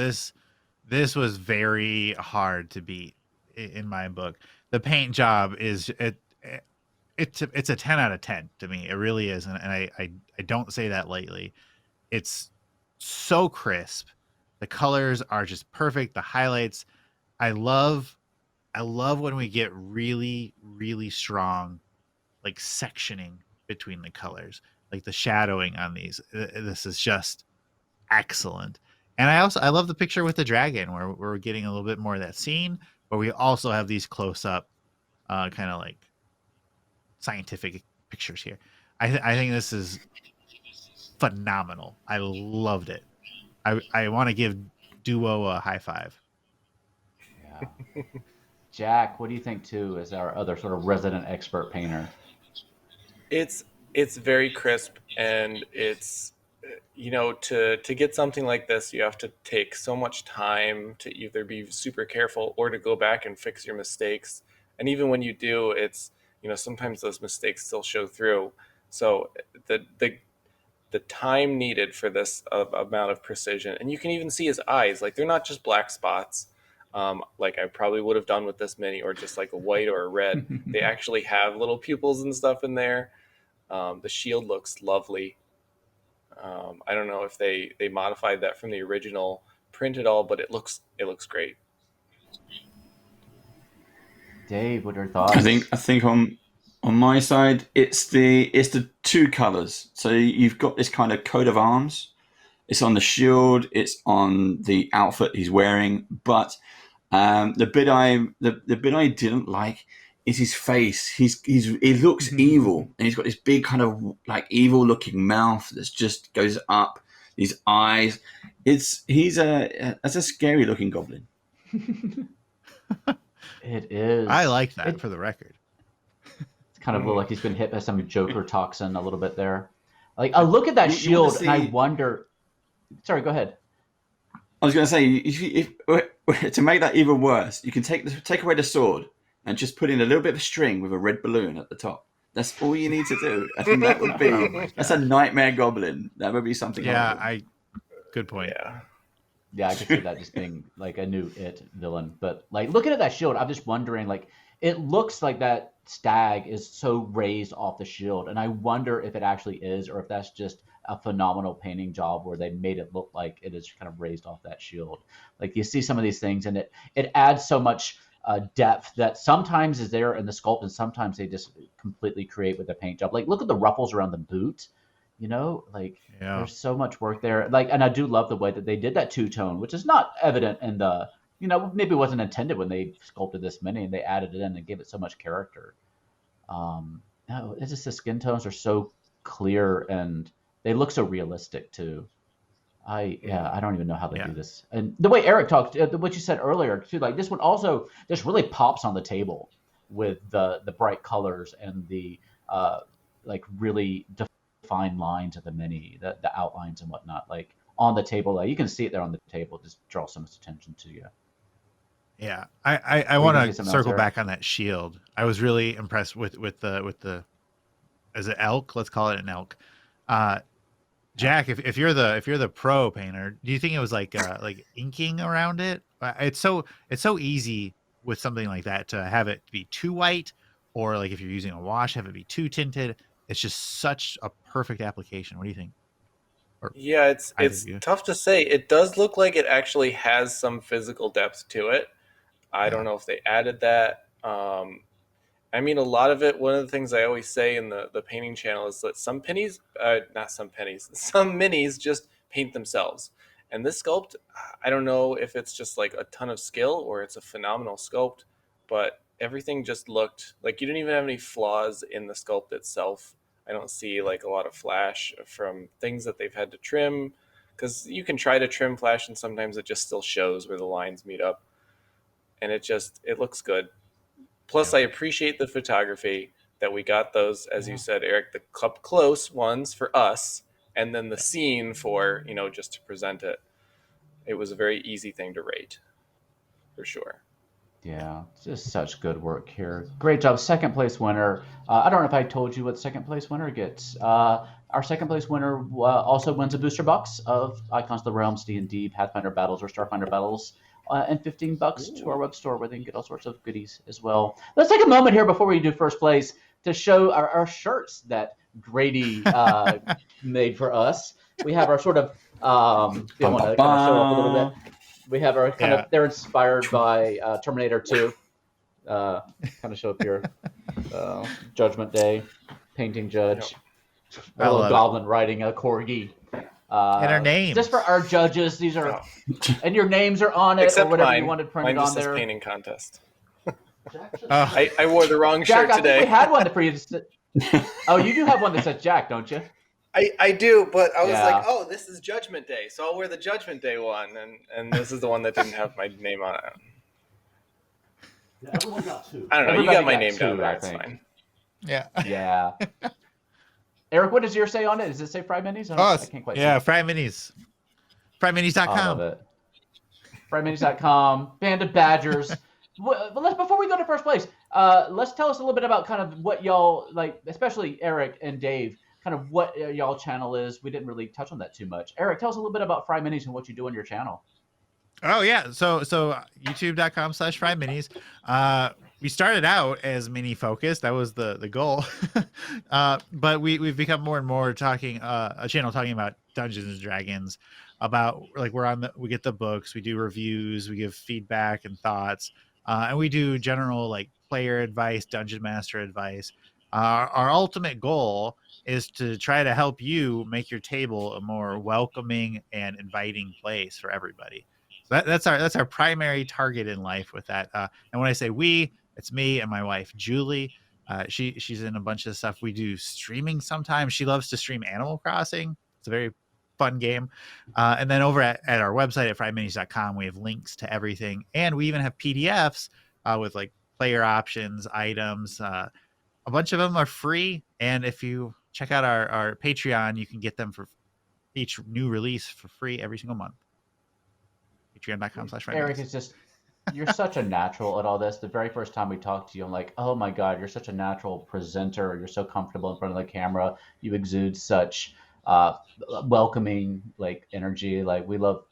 This was very hard to beat in my book. The paint job is it's a 10 out of 10 to me. It really is, and I don't say that lightly. It's so crisp. The colors are just perfect. The highlights, I love when we get really, really strong, like sectioning between the colors, like the shadowing on these. This is just excellent. And I love the picture with the dragon where we're getting a little bit more of that scene, but we also have these close up, kind of like scientific pictures here. I think this is phenomenal. I loved it. I want to give Duo a high five. Yeah. Jack, what do you think too, as our other sort of resident expert painter? It's very crisp, and it's to get something like this, you have to take so much time to either be super careful or to go back and fix your mistakes. And even when you do, it's sometimes those mistakes still show through. So the time needed for this amount of precision, and you can even see his eyes, like they're not just black spots, like I probably would have done with this mini, or just like a white or a red. They actually have little pupils and stuff in there. The shield looks lovely. I don't know if they modified that from the original print at all, but it looks great. Dave, what are your thoughts? I think on my side, it's the two colors. So you've got this kind of coat of arms. It's on the shield. It's on the outfit he's wearing. But the bit I didn't like is his face. He looks evil, and he's got this big kind of like evil looking mouth that just goes up. His eyes. That's a scary looking goblin. It is. I like that, for the record. It's kind of look like he's been hit by some Joker toxin a little bit there. Like I look at that shield and I wonder. Sorry, go ahead. I was going to say, if to make that even worse, you can take away the sword and just put in a little bit of string with a red balloon at the top. That's all you need to do. I think that would be that's a nightmare goblin. That would be something. Yeah, horrible. good point. Yeah, I could see that just being like a new villain. But like looking at that shield, I'm just wondering, like it looks like that stag is so raised off the shield, and I wonder if it actually is, or if that's just a phenomenal painting job where they made it look like it is kind of raised off that shield. Like you see some of these things, and it adds so much depth that sometimes is there in the sculpt, and sometimes they just completely create with the paint job. Like look at the ruffles around the boot. There's so much work there. Like, and I do love the way that they did that two-tone, which is not evident in the, maybe it wasn't intended when they sculpted this mini and they added it in and gave it so much character. No, it's just the skin tones are so clear and they look so realistic too. I don't even know how they do this. And the way Eric talked, what you said earlier too, like this one also just really pops on the table with the bright colors and the like really fine lines of the mini, the outlines and whatnot, like on the table. Like you can see it there on the table, just draw so much attention to you. Yeah, I want to circle back on that shield. I was really impressed with the as an elk. Let's call it an elk. Jack, if you're the pro painter, do you think it was like inking around it? It's so easy with something like that to have it be too white, or like if you're using a wash, have it be too tinted. It's just such a perfect application. What do you think? Yeah, it's tough to say. It does look like it actually has some physical depth to it. I don't know if they added that. I mean, a lot of it, one of the things I always say in the painting channel is that some minis just paint themselves. And this sculpt, I don't know if it's just like a ton of skill or it's a phenomenal sculpt, but everything just looked like you didn't even have any flaws in the sculpt itself. I don't see like a lot of flash from things that they've had to trim, because you can try to trim flash and sometimes it just still shows where the lines meet up. And it looks good. Plus, I appreciate the photography that we got those, as you said, Eric, the up close ones for us, and then the scene for, just to present it. It was a very easy thing to rate, for sure. Yeah, it's just such good work here. Great job. Second place winner. I don't know if I told you what second place winner gets. Our second place winner also wins a booster box of Icons of the Realms, D&D, Pathfinder Battles, or Starfinder Battles, and $15 to our web store where they can get all sorts of goodies as well. Let's take a moment here before we do first place to show our shirts that Grady made for us. We have our sort of, if you want to kind of show off a little bit. We have our kind of, they're inspired by Terminator 2. Kind of show up here. Judgment Day, painting judge. A little goblin riding a corgi. And our names. Just for our judges, these are, and your names are on it, Except or whatever mine. you wanted printed Mine just on says there. painting contest. I wore the wrong Jack, shirt I today. think we had one for you. Oh, you do have one that says Jack, don't you? I do, but I was Yeah. like, oh, this is Judgment Day, so I'll wear the Judgment Day one, and this is the one that didn't have my name on it. Yeah, everyone got two. I don't know. Everybody You got my got name two, down there. I It's think. fine. Yeah. Yeah. Eric, what does yours say on it? Does it say FryMinis? I can't quite see. FryMinis. FryMinis.com. I love it. FryMinis.com, Band of Badgers. Before we go to first place, let's tell us a little bit about kind of what y'all, like, especially Eric and Dave, kind of what y'all channel is. We didn't really touch on that too much. Eric, tell us a little bit about FryMinis and what you do on your channel. Oh yeah, so youtube.com/FryMinis. We started out as mini focused. That was the goal. But we've become more and more talking a channel talking about Dungeons and Dragons, about like we get the books, we do reviews, we give feedback and thoughts, and we do general like player advice, dungeon master advice. Our ultimate goal is to try to help you make your table a more welcoming and inviting place for everybody. So that's our primary target in life with that. And when I say we, it's me and my wife, Julie. She's in a bunch of stuff. We do streaming sometimes. She loves to stream Animal Crossing. It's a very fun game. And then over at our website at FryMinis.com, we have links to everything. And we even have PDFs with like player options, items. A bunch of them are free. And if you check out our Patreon, you can get them for each new release for free every single month. Patreon.com/FryMinis. Eric, it's just, you're such a natural at all this. The very first time we talked to you, I'm like, oh my God, you're such a natural presenter. You're so comfortable in front of the camera. You exude such welcoming like energy. Like, we love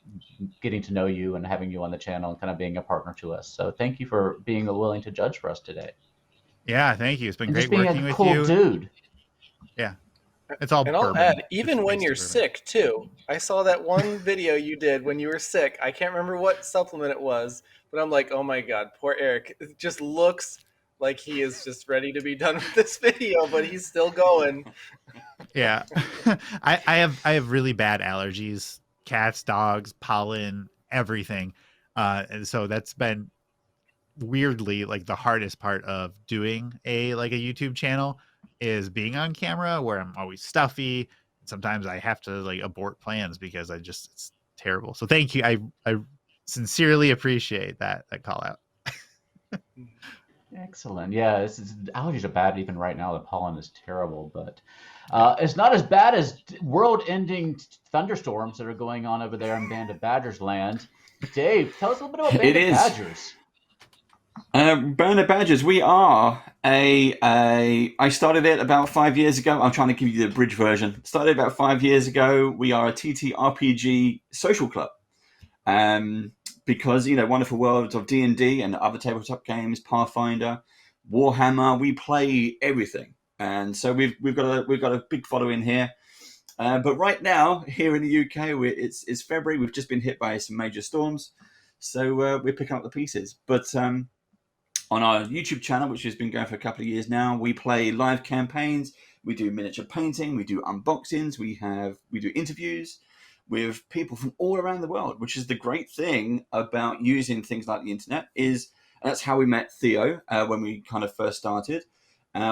getting to know you and having you on the channel and kind of being a partner to us. So thank you for being willing to judge for us today. Yeah, thank you. It's been And great just being working a with cool you. dude. Yeah. It's all And I'll bourbon. add, even It's when based you're in bourbon. sick too. I saw that one video you did when you were sick. I can't remember what supplement it was, but I'm like, oh my God, poor Eric. It just looks like he is just ready to be done with this video, but he's still going. Yeah. I have really bad allergies, cats, dogs, pollen, everything. And so that's been weirdly like the hardest part of doing a YouTube channel is being on camera, where I'm always stuffy. Sometimes I have to like abort plans because it's terrible. So thank you. I sincerely appreciate that call out. Excellent. Yeah, allergies are bad even right now. The pollen is terrible, but it's not as bad as world-ending thunderstorms that are going on over there in Band of Badgers land. Dave, tell us a little bit about Band of Badgers. Band of Badgers, we are I started it about 5 years ago. I'm trying to give you the bridge version. Started about 5 years ago. We are a TTRPG social club. Because, wonderful worlds of D&D and other tabletop games, Pathfinder, Warhammer, we play everything. And so we've got a big following here. But right now, here in the UK, it's February. We've just been hit by some major storms. So we're picking up the pieces. But on our YouTube channel, which has been going for a couple of years now, we play live campaigns. We do miniature painting. We do unboxings. We do interviews with people from all around the world, which is the great thing about using things like the internet. And that's how we met Theo when we kind of first started.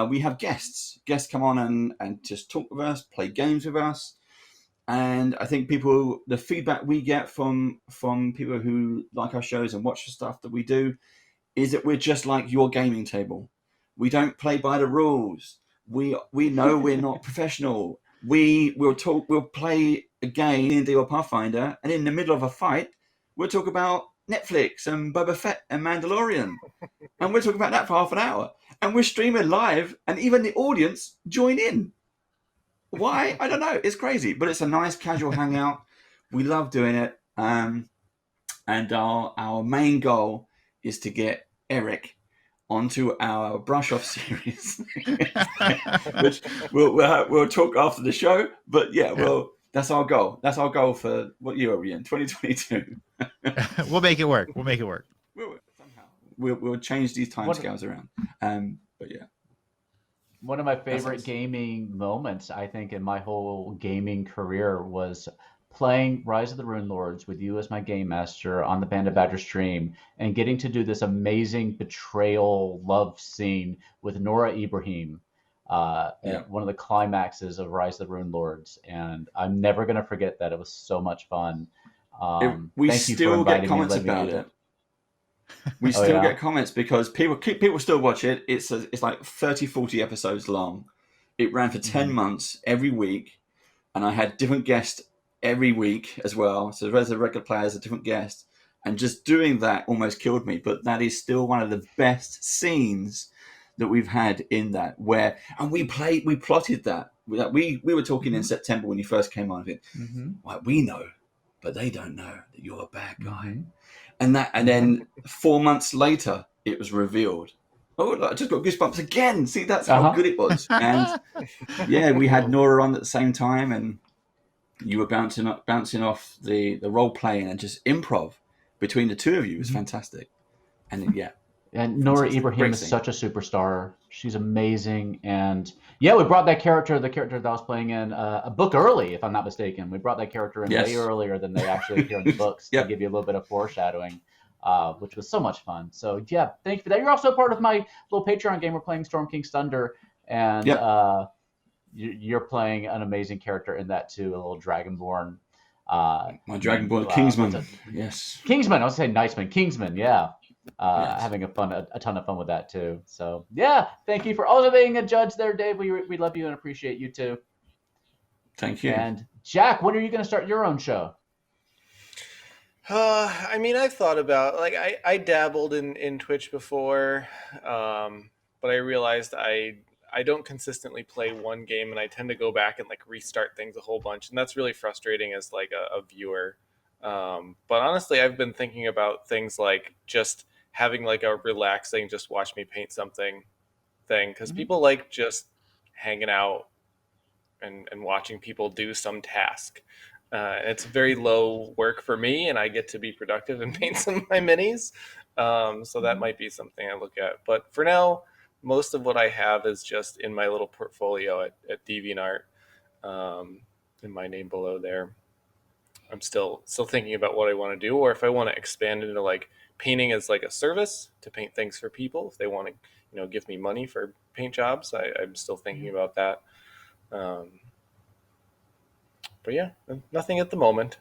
We have guests come on and just talk with us, play games with us. And I think the feedback we get from people who like our shows and watch the stuff that we do is that we're just like your gaming table. We don't play by the rules. We know we're not professional. We'll play a game, D&D or Pathfinder, and in the middle of a fight, we'll talk about Netflix and Boba Fett and Mandalorian. And we're talking about that for half an hour. And we're streaming live, and even the audience join in. Why? I don't know. It's crazy, but it's a nice casual hangout. We love doing it. And our main goal is to get Eric onto our brush off series, which we'll talk after the show. But yeah, well, that's our goal. That's our goal for what year are we in? 2022. We'll make it work. We'll make it work. We'll change these timescales around. But yeah. One of my favorite gaming moments, I think, in my whole gaming career was playing Rise of the Rune Lords with you as my game master on the Band of Badger stream and getting to do this amazing betrayal love scene with Nora Ibrahim at one of the climaxes of Rise of the Rune Lords. And I'm never going to forget that. It was so much fun. We still get comments about it. We still get comments because people still watch it. It's like 30, 40 episodes long. It ran for 10 months every week, and I had different guests every week as well. So as the regular players, a different guest, and just doing that almost killed me. But that is still one of the best scenes that we've had in that. We plotted that. We were talking in September when you first came on. Like, we know, but they don't know that you're a bad guy. And then 4 months later, it was revealed. Oh, I just got goosebumps again. See, that's how good it was. And yeah, we had Nora on at the same time, and you were bouncing off the role playing and just improv between the two of you was fantastic. And yeah. And Nora Ibrahim is such a superstar. She's amazing. And yeah, we brought the character that I was playing in a book early, if I'm not mistaken. We brought that character in way earlier than they actually appear in the books to give you a little bit of foreshadowing, which was so much fun. So yeah, thank you for that. You're also part of my little Patreon game. We're playing Storm King's Thunder, and you're playing an amazing character in that too, a little Dragonborn. My Dragonborn Kingsman. Yes. Kingsman. I was saying Niceman. Kingsman. Yeah. Having a ton of fun with that too. So yeah, thank you for also being a judge there, Dave. We love you and appreciate you too. Thank you. And Jack, when are you going to start your own show? I mean, I've thought about, like, I dabbled in Twitch before, but I realized I don't consistently play one game, and I tend to go back and like restart things a whole bunch, and that's really frustrating as like a viewer. But honestly, I've been thinking about things like just having like a relaxing, just watch me paint something thing, because people like just hanging out and watching people do some task. It's very low work for me, and I get to be productive and paint some of my minis. So that might be something I look at. But for now, most of what I have is just in my little portfolio at DeviantArt, in my name below there. I'm still thinking about what I want to do, or if I want to expand into like painting as like a service to paint things for people. If they want to, give me money for paint jobs, I'm still thinking about that. But yeah, nothing at the moment.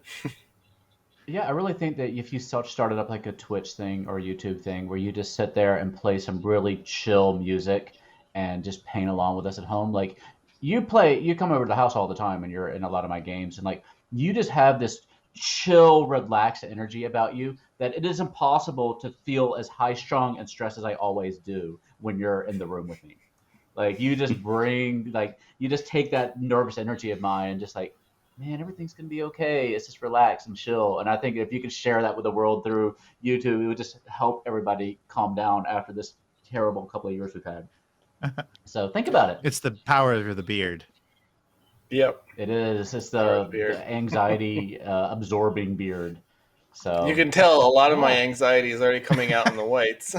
Yeah, I really think that if you started up like a Twitch thing or YouTube thing where you just sit there and play some really chill music and just paint along with us at home, like you come over to the house all the time and you're in a lot of my games, and like you just have this chill, relaxed energy about you that it is impossible to feel as high strung and stressed as I always do when you're in the room with me. Like you just you just take that nervous energy of mine and just like, man, everything's going to be okay. It's just relax and chill. And I think if you could share that with the world through YouTube, it would just help everybody calm down after this terrible couple of years we've had. So think about it. It's the power of the beard. Yep. It is. It's the anxiety absorbing beard. So you can tell a lot of my anxiety is already coming out in the whites.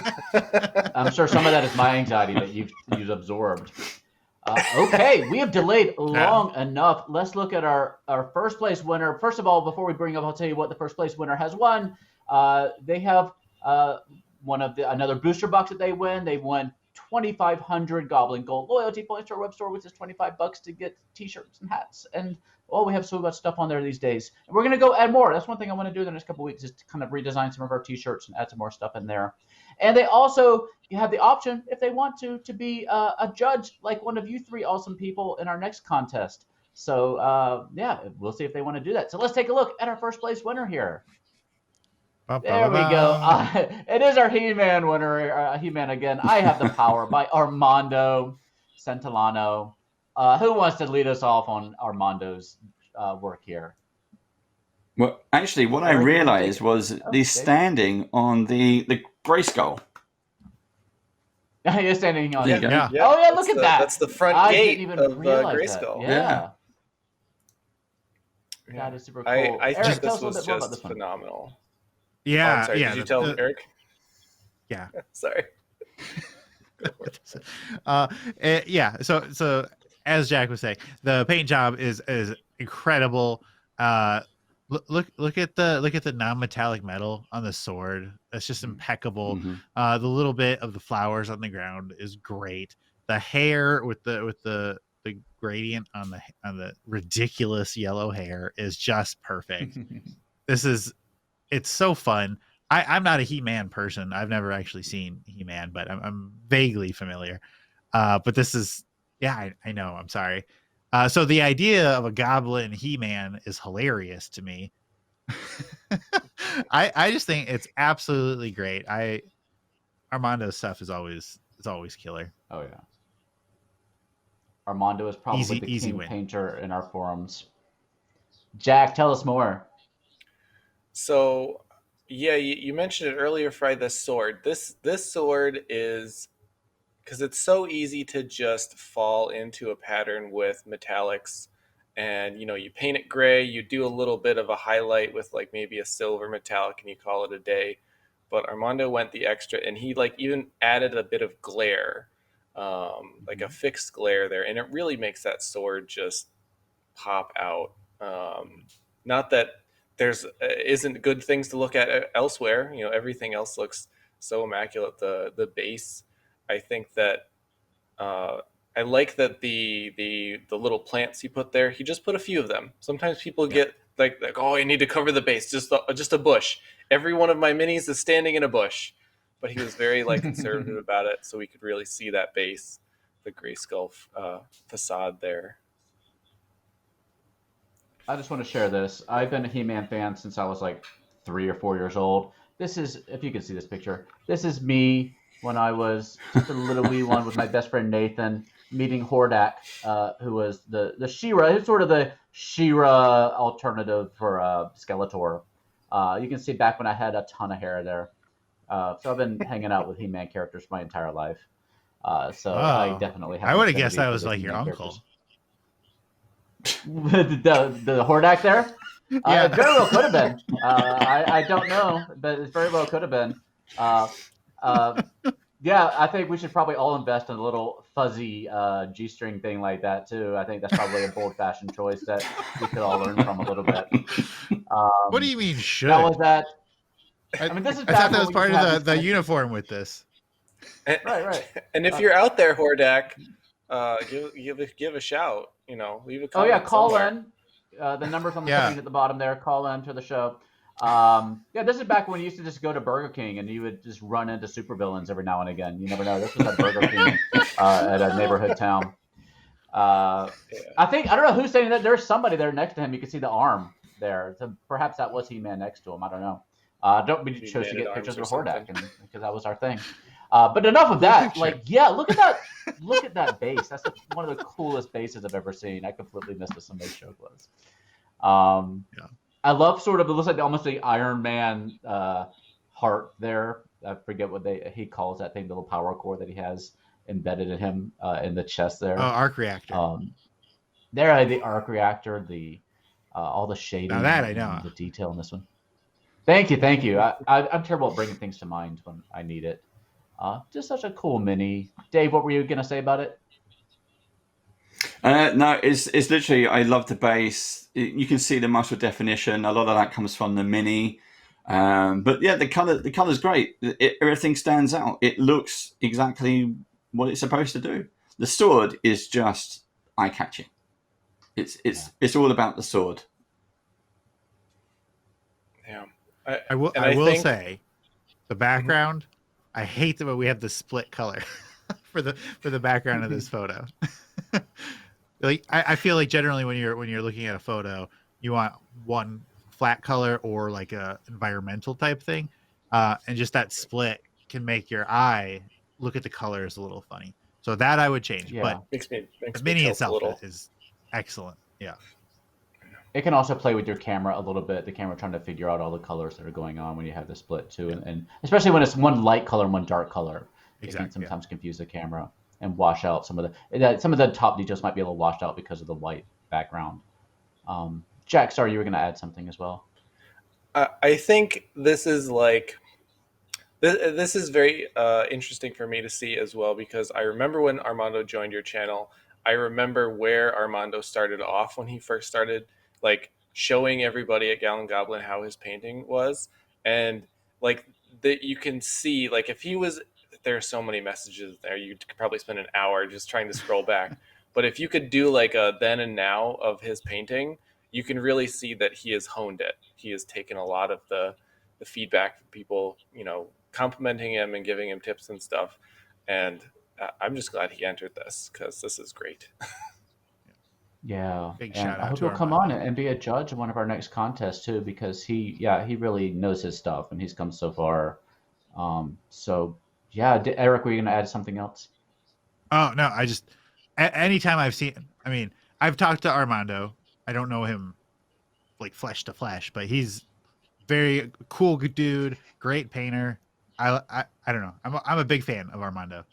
I'm sure some of that is my anxiety that you've absorbed. Okay, we have delayed long enough. Let's look at our first place winner. First of all, before we bring up, I'll tell you what the first place winner has won. They have another booster box that they win. They won 2,500 Goblin Gold loyalty points to our web store, which is $25 to get T-shirts and hats. And we have so much stuff on there these days. And we're going to go add more. That's one thing I want to do in the next couple of weeks is to kind of redesign some of our T-shirts and add some more stuff in there. And they also have the option, if they want to be a judge like one of you three awesome people in our next contest. So, we'll see if they want to do that. So let's take a look at our first place winner here. There we go. It is our He-Man winner, He-Man again. I Have the Power by Armando Centellano. Who wants to lead us off on Armando's work here? Well, actually, what I realized was the standing on the Grayskull. You're standing on There it. you go. Yeah. Oh, yeah, look at that. That's the front I gate didn't even of realize Grayskull. that. Yeah. That is super cool. I Eric, think tell this us a little was bit more about just this one. phenomenal. Yeah, I'm sorry, yeah. Did you tell Eric? Yeah. Sorry. Yeah. So as Jack was saying, the paint job is incredible. Look at the non-metallic metal on the sword. That's just impeccable. Mm-hmm. The little bit of the flowers on the ground is great. The hair with the gradient on the ridiculous yellow hair is just perfect. It's so fun. I'm not a He-Man person. I've never actually seen He-Man, but I'm vaguely familiar. But this is, yeah, I know. I'm sorry. So the idea of a goblin He-Man is hilarious to me. I just think it's absolutely great. Armando's stuff is always killer. Oh, yeah. Armando is probably the easy king win. painter in our forums. Jack, tell us more. So, yeah, you mentioned it earlier, Fry, this sword. This sword is, because it's so easy to just fall into a pattern with metallics, and you paint it gray, you do a little bit of a highlight with like maybe a silver metallic, and you call it a day. But Armando went the extra, and he like even added a bit of glare, like a fixed glare there, and it really makes that sword just pop out. Not that there's isn't good things to look at elsewhere. Everything else looks so immaculate. The base, I think that I like that the little plants he put there. He just put a few of them. Sometimes people get like oh, I need to cover the base, just a bush. Every one of my minis is standing in a bush, but he was very like conservative about it, so we could really see that base, the Grayskull facade there. I just want to share this. I've been a He-Man fan since I was like 3 or 4 years old. This is, if you can see this picture, this is me when I was just a little wee one with my best friend Nathan, meeting Hordak, who was the She-Ra, sort of the She-Ra alternative for Skeletor. You can see back when I had a ton of hair there. So I've been hanging out with He-Man characters my entire life. So I definitely have. I would have guessed that was like your uncle. the Hordak there? Yeah. It very well could have been. I don't know, but it very well could have been. Yeah, I think we should probably all invest in a little fuzzy G-string thing like that too. I think that's probably a bold-fashioned choice that we could all learn from a little bit. What do you mean should? That was that. I mean, this is. I thought that was part of the uniform with this. Right. And if you're out there, Hordak, give a shout. Leave a comment. Oh yeah, call somewhere. in. The number's on the screen at the bottom there. Call in to the show. Yeah, this is back when you used to just go to Burger King and you would just run into supervillains every now and again. You never know. This was at Burger King at a neighborhood town. I don't know who's saying that. There's somebody there next to him. You can see the arm there. So perhaps that was He-Man next to him. I don't know. We chose to get pictures of Hordak because that was our thing. But enough of that. Like, yeah, look at that. Look at that base. That's one of the coolest bases I've ever seen. I completely missed what somebody's joke was. I love sort of, it looks like almost the Iron Man heart there. I forget what he calls that thing, the little power core that he has embedded in him in the chest there. Oh, arc reactor. There, the arc reactor, all the shading. Now that I know. The detail in this one. Thank you. I'm terrible at bringing things to mind when I need it. Just such a cool mini. Dave, what were you going to say about it? No, it's literally, I love the base. You can see the muscle definition. A lot of that comes from the mini. But yeah, the color's great. Everything stands out. It looks exactly what it's supposed to do. The sword is just eye-catching. It's all about the sword. Yeah. I will say, the background, I hate that we have the split color for the background of this photo. Like I feel like generally when you're looking at a photo, you want one flat color or like a environmental type thing, and just that split can make your eye look at the colors a little funny. So that I would change. Yeah. But Makes the me mini tilt a itself little. is excellent. Yeah. It can also play with your camera a little bit. The camera trying to figure out all the colors that are going on when you have the split too, and especially when it's one light color and one dark color, it can Exactly, yeah. sometimes confuse the camera and wash out some of the top details might be a little washed out because of the white background. Jack, sorry, you were going to add something as well. I think this is like this is very interesting for me to see as well, because I remember when Armando joined your channel. I remember where Armando started off when he first started, like showing everybody at Gallon Goblin how his painting was, and like that you can see, like if he was there are so many messages there, you could probably spend an hour just trying to scroll back. But if you could do like a then and now of his painting, you can really see that he has honed it. He has taken a lot of the feedback from people, complimenting him and giving him tips and stuff. And I'm just glad he entered this, because this is great. Yeah, Big and shout I out hope to he'll come on Armando. and be a judge in one of our next contests too, because he really knows his stuff and he's come so far. So yeah, Eric, were you going to add something else? Oh no, I just anytime I've talked to Armando. I don't know him like flesh to flesh, but he's very cool dude, great painter. I don't know. I'm a big fan of Armando.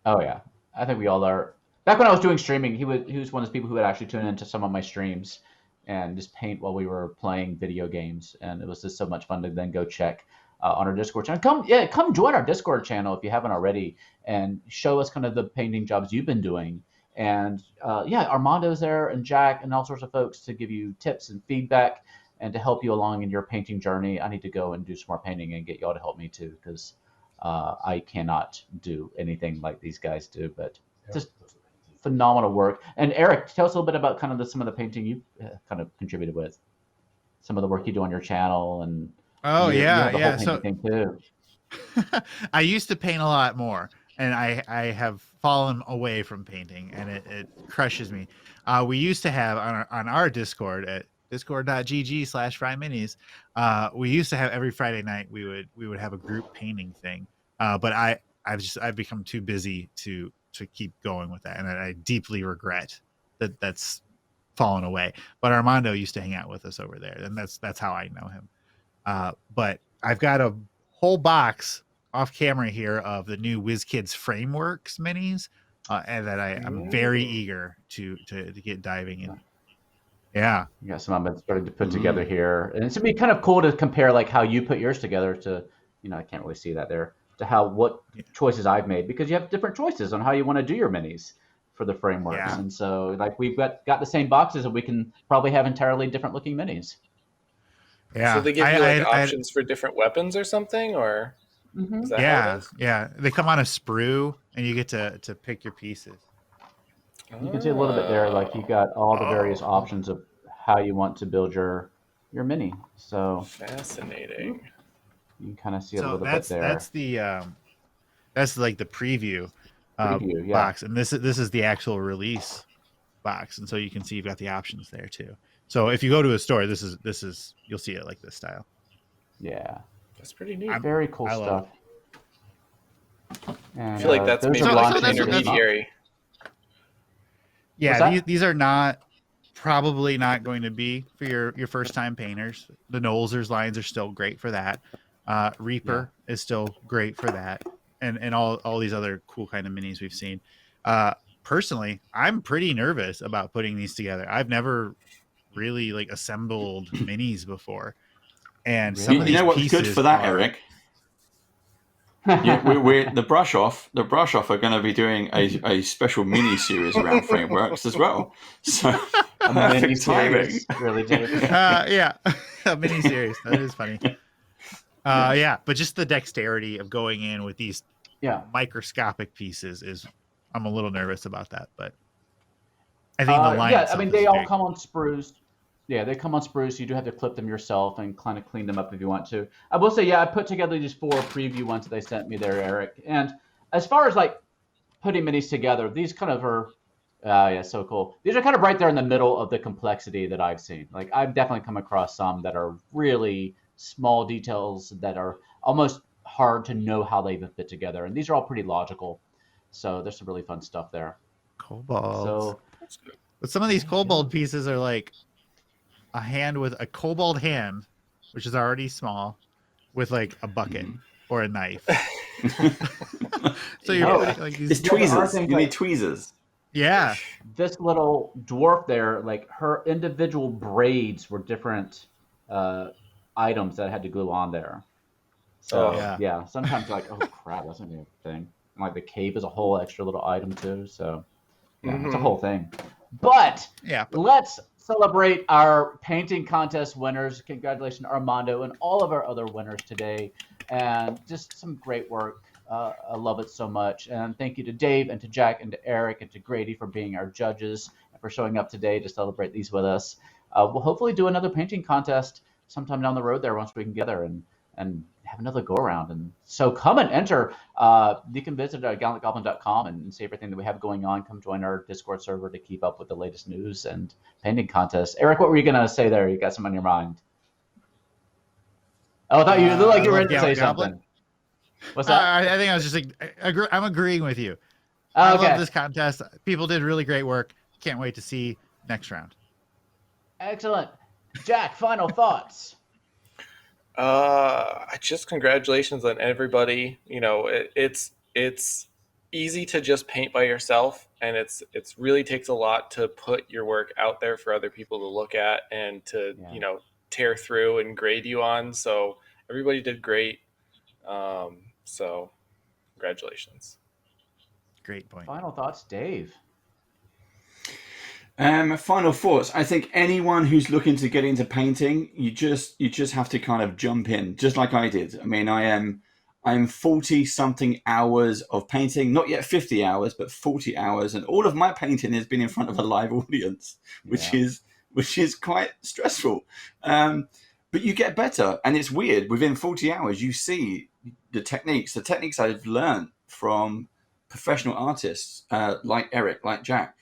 Oh yeah, I think we all are. Back when I was doing streaming, he was one of those people who would actually tune into some of my streams and just paint while we were playing video games, and it was just so much fun to then go check on our Discord channel. Come join our Discord channel if you haven't already, and show us kind of the painting jobs you've been doing. And Armando's there, and Jack, and all sorts of folks to give you tips and feedback and to help you along in your painting journey. I need to go and do some more painting and get y'all to help me too, because I cannot do anything like these guys do, but just phenomenal work. And Eric, tell us a little bit about kind of some of the painting you kind of contributed with, some of the work you do on your channel, and Oh you yeah, have the yeah. whole painting thing too. I used to paint a lot more, and I have fallen away from painting, and it crushes me. We used to have on our Discord at discord.gg/FryMinis, we used to have every Friday night we would have a group painting thing. But I've become too busy to keep going with that, and I deeply regret that's fallen away. But Armando used to hang out with us over there, and that's how I know him. But I've got a whole box off camera here of the new WizKids Frameworks minis, and that I'm very eager to get diving in. Yeah. You got some I'm starting to put together here, and it's gonna be kind of cool to compare like how you put yours together to, I can't really see that there, to what choices I've made, because you have different choices on how you want to do your minis for the frameworks. Yeah. And so like we've got the same boxes, and we can probably have entirely different looking minis. Yeah. So they give you options for different weapons or something, or is that how it is? Yeah. They come on a sprue, and you get to pick your pieces. You can see a little bit there, like you got all the various options of how you want to build your mini. So Fascinating. you can kind of see a little bit there. That's like the preview, box, and this is the actual release box, and so you can see you've got the options there too. So if you go to a store, this is you'll see it like this style. Yeah, that's pretty neat. Very cool stuff. And, I feel like that's maybe like an intermediary. Yeah, these are probably not going to be for your first time painters. The Nolzers lines are still great for that. Reaper is still great for that, and all these other cool kind of minis we've seen. Personally, I'm pretty nervous about putting these together. I've never really like assembled minis before, and some of these what's pieces good for that, Eric? we're the brush off are going to be doing a special mini series around frameworks as well. So a mini series, really, David. A mini series. That is funny. But just the dexterity of going in with these microscopic pieces I'm a little nervous about that, but I think the line. They all come on sprues. Yeah, they come on sprues. So you do have to clip them yourself and kind of clean them up if you want to. I will say, I put together these 4 preview ones that they sent me there, Eric. And as far as like putting minis together, these kind of are Yeah, so cool. These are kind of right there in the middle of the complexity that I've seen. Like I've definitely come across some that are really small details that are almost hard to know how they even fit together. And these are all pretty logical. So there's some really fun stuff there. Kobolds. So That's good. But some of these kobold pieces are like a hand with a kobold hand, which is already small, with like a bucket or a knife. So you're No. putting like It's these. there are tweezers. things You like- need tweezers. Yeah. this little dwarf there, like her individual braids were different items that I had to glue on there. So Oh. yeah, sometimes like, oh crap, that's a new thing. Like the cape is a whole extra little item too. So yeah, it's a Mhm. whole thing. But Yeah. let's celebrate our painting contest winners. Congratulations, Armando, and all of our other winners today. And just some great work. I love it so much. And thank you to Dave and to Jack and to Eric and to Grady for being our judges and for showing up today to celebrate these with us. We'll hopefully do another painting contest sometime down the road there once we can get there and have another go around. And so come and enter. You can visit gallantgoblin.com and see everything that we have going on. Come join our Discord server to keep up with the latest news and painting contests. Eric, what were you going to say there? You got something on your mind? Oh, I thought you looked like you were ready to say Goblin. something. What's that? I think I was just like, I'm agreeing with you. Oh, I okay. love this contest. People did really great work. Can't wait to see next round. Excellent. Jack, final thoughts. Just congratulations on everybody. You know, it's easy to just paint by yourself, and it's really takes a lot to put your work out there for other people to look at and to tear through and grade you on. So everybody did great. So congratulations. Great point. Final thoughts, Dave. Final thoughts. I think anyone who's looking to get into painting, you just have to kind of jump in, just like I did. I mean, I'm 40 something hours of painting, not yet 50 hours, but 40 hours, and all of my painting has been in front of a live audience, which is quite stressful. But you get better, and it's weird. Within 40 hours, you see the techniques I've learned from professional artists like Eric, like Jack,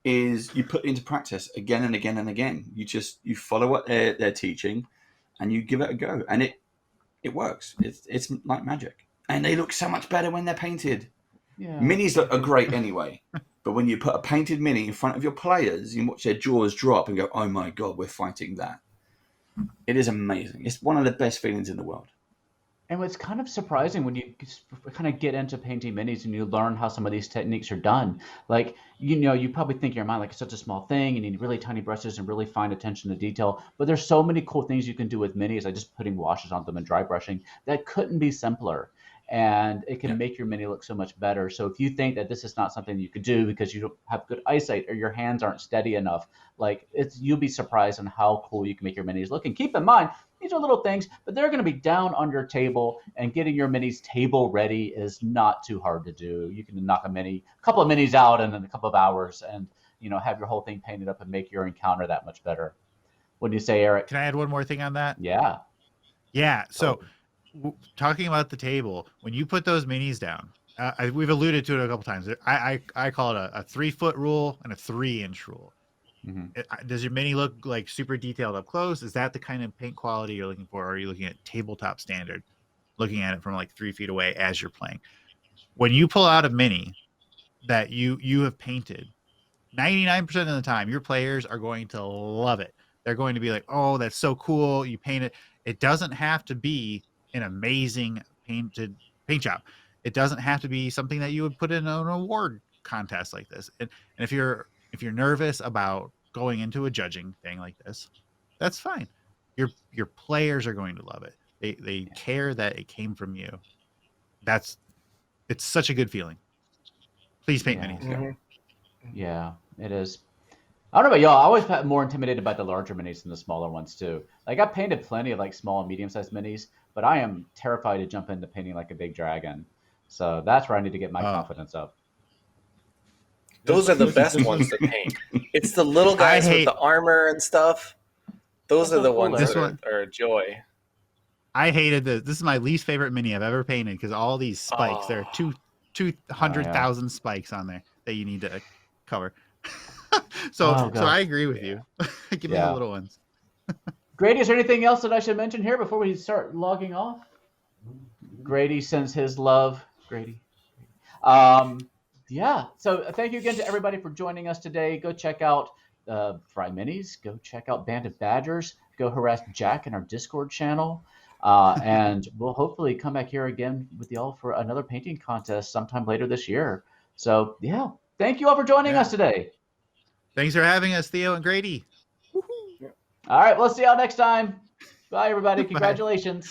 is you put into practice again and again and again. You follow what they're teaching, and you give it a go, and it works. It's like magic, and they look so much better when they're painted. Yeah. Minis are great anyway, but when you put a painted mini in front of your players, you watch their jaws drop and go, "Oh my god, we're fighting that." It is amazing. It's one of the best feelings in the world. And what's kind of surprising when you kind of get into painting minis and you learn how some of these techniques are done. Like, you probably think in your mind, like, it's such a small thing. You need really tiny brushes and really fine attention to detail. But there's so many cool things you can do with minis, like just putting washes on them and dry brushing, that couldn't be simpler. And it can make your mini look so much better. So if you think that this is not something you could do because you don't have good eyesight or your hands aren't steady enough, like you'll be surprised on how cool you can make your minis look. And keep in mind, these are little things, but they're going to be down on your table, and getting your minis table ready is not too hard to do. You can knock a couple of minis out in a couple of hours, and have your whole thing painted up and make your encounter that much better. What do you say, Eric? Can I add one more thing on that? Yeah. Yeah. So, talking about the table, when you put those minis down, we've alluded to it a couple times. I call it a 3-foot rule and a 3-inch rule. Mm-hmm. Does your mini look like super detailed up close? Is that the kind of paint quality you're looking for? Or are you looking at tabletop standard, looking at it from like 3 feet away as you're playing? When you pull out a mini that you have painted, 99% of the time, your players are going to love it. They're going to be like, "Oh, that's so cool! You painted." It doesn't have to be an amazing paint job. It doesn't have to be something that you would put in an award contest like this. And if you're nervous about going into a judging thing like this, that's fine. Your players are going to love it. They care that it came from you. It's such a good feeling. Please paint minis. Mhm. Yeah, it is. I don't know about y'all. I always felt more intimidated by the larger minis than the smaller ones too. Like I've painted plenty of like small and medium-sized minis, but I am terrified to jump into painting like a big dragon. So that's where I need to get my confidence up. Those are the best ones to paint. It's the little guys with the armor and stuff. Those are the ones that are a joy. I hated this. This is my least favorite mini I've ever painted because all these spikes. There are 200,000 spikes on there that you need to cover. So Oh, so God. I agree with you. Give me Yeah. the little ones. Grady, is there anything else that I should mention here before we start logging off? Grady sends his love. Grady. Yeah. So thank you again to everybody for joining us today. Go check out FryMinis. Go check out Band of Badgers. Go harass Jack in our Discord channel. And we'll hopefully come back here again with y'all for another painting contest sometime later this year. So yeah, thank you all for joining us today. Thanks for having us, Theo and Grady. All right, we'll see y'all next time. Bye, everybody. Bye. Congratulations.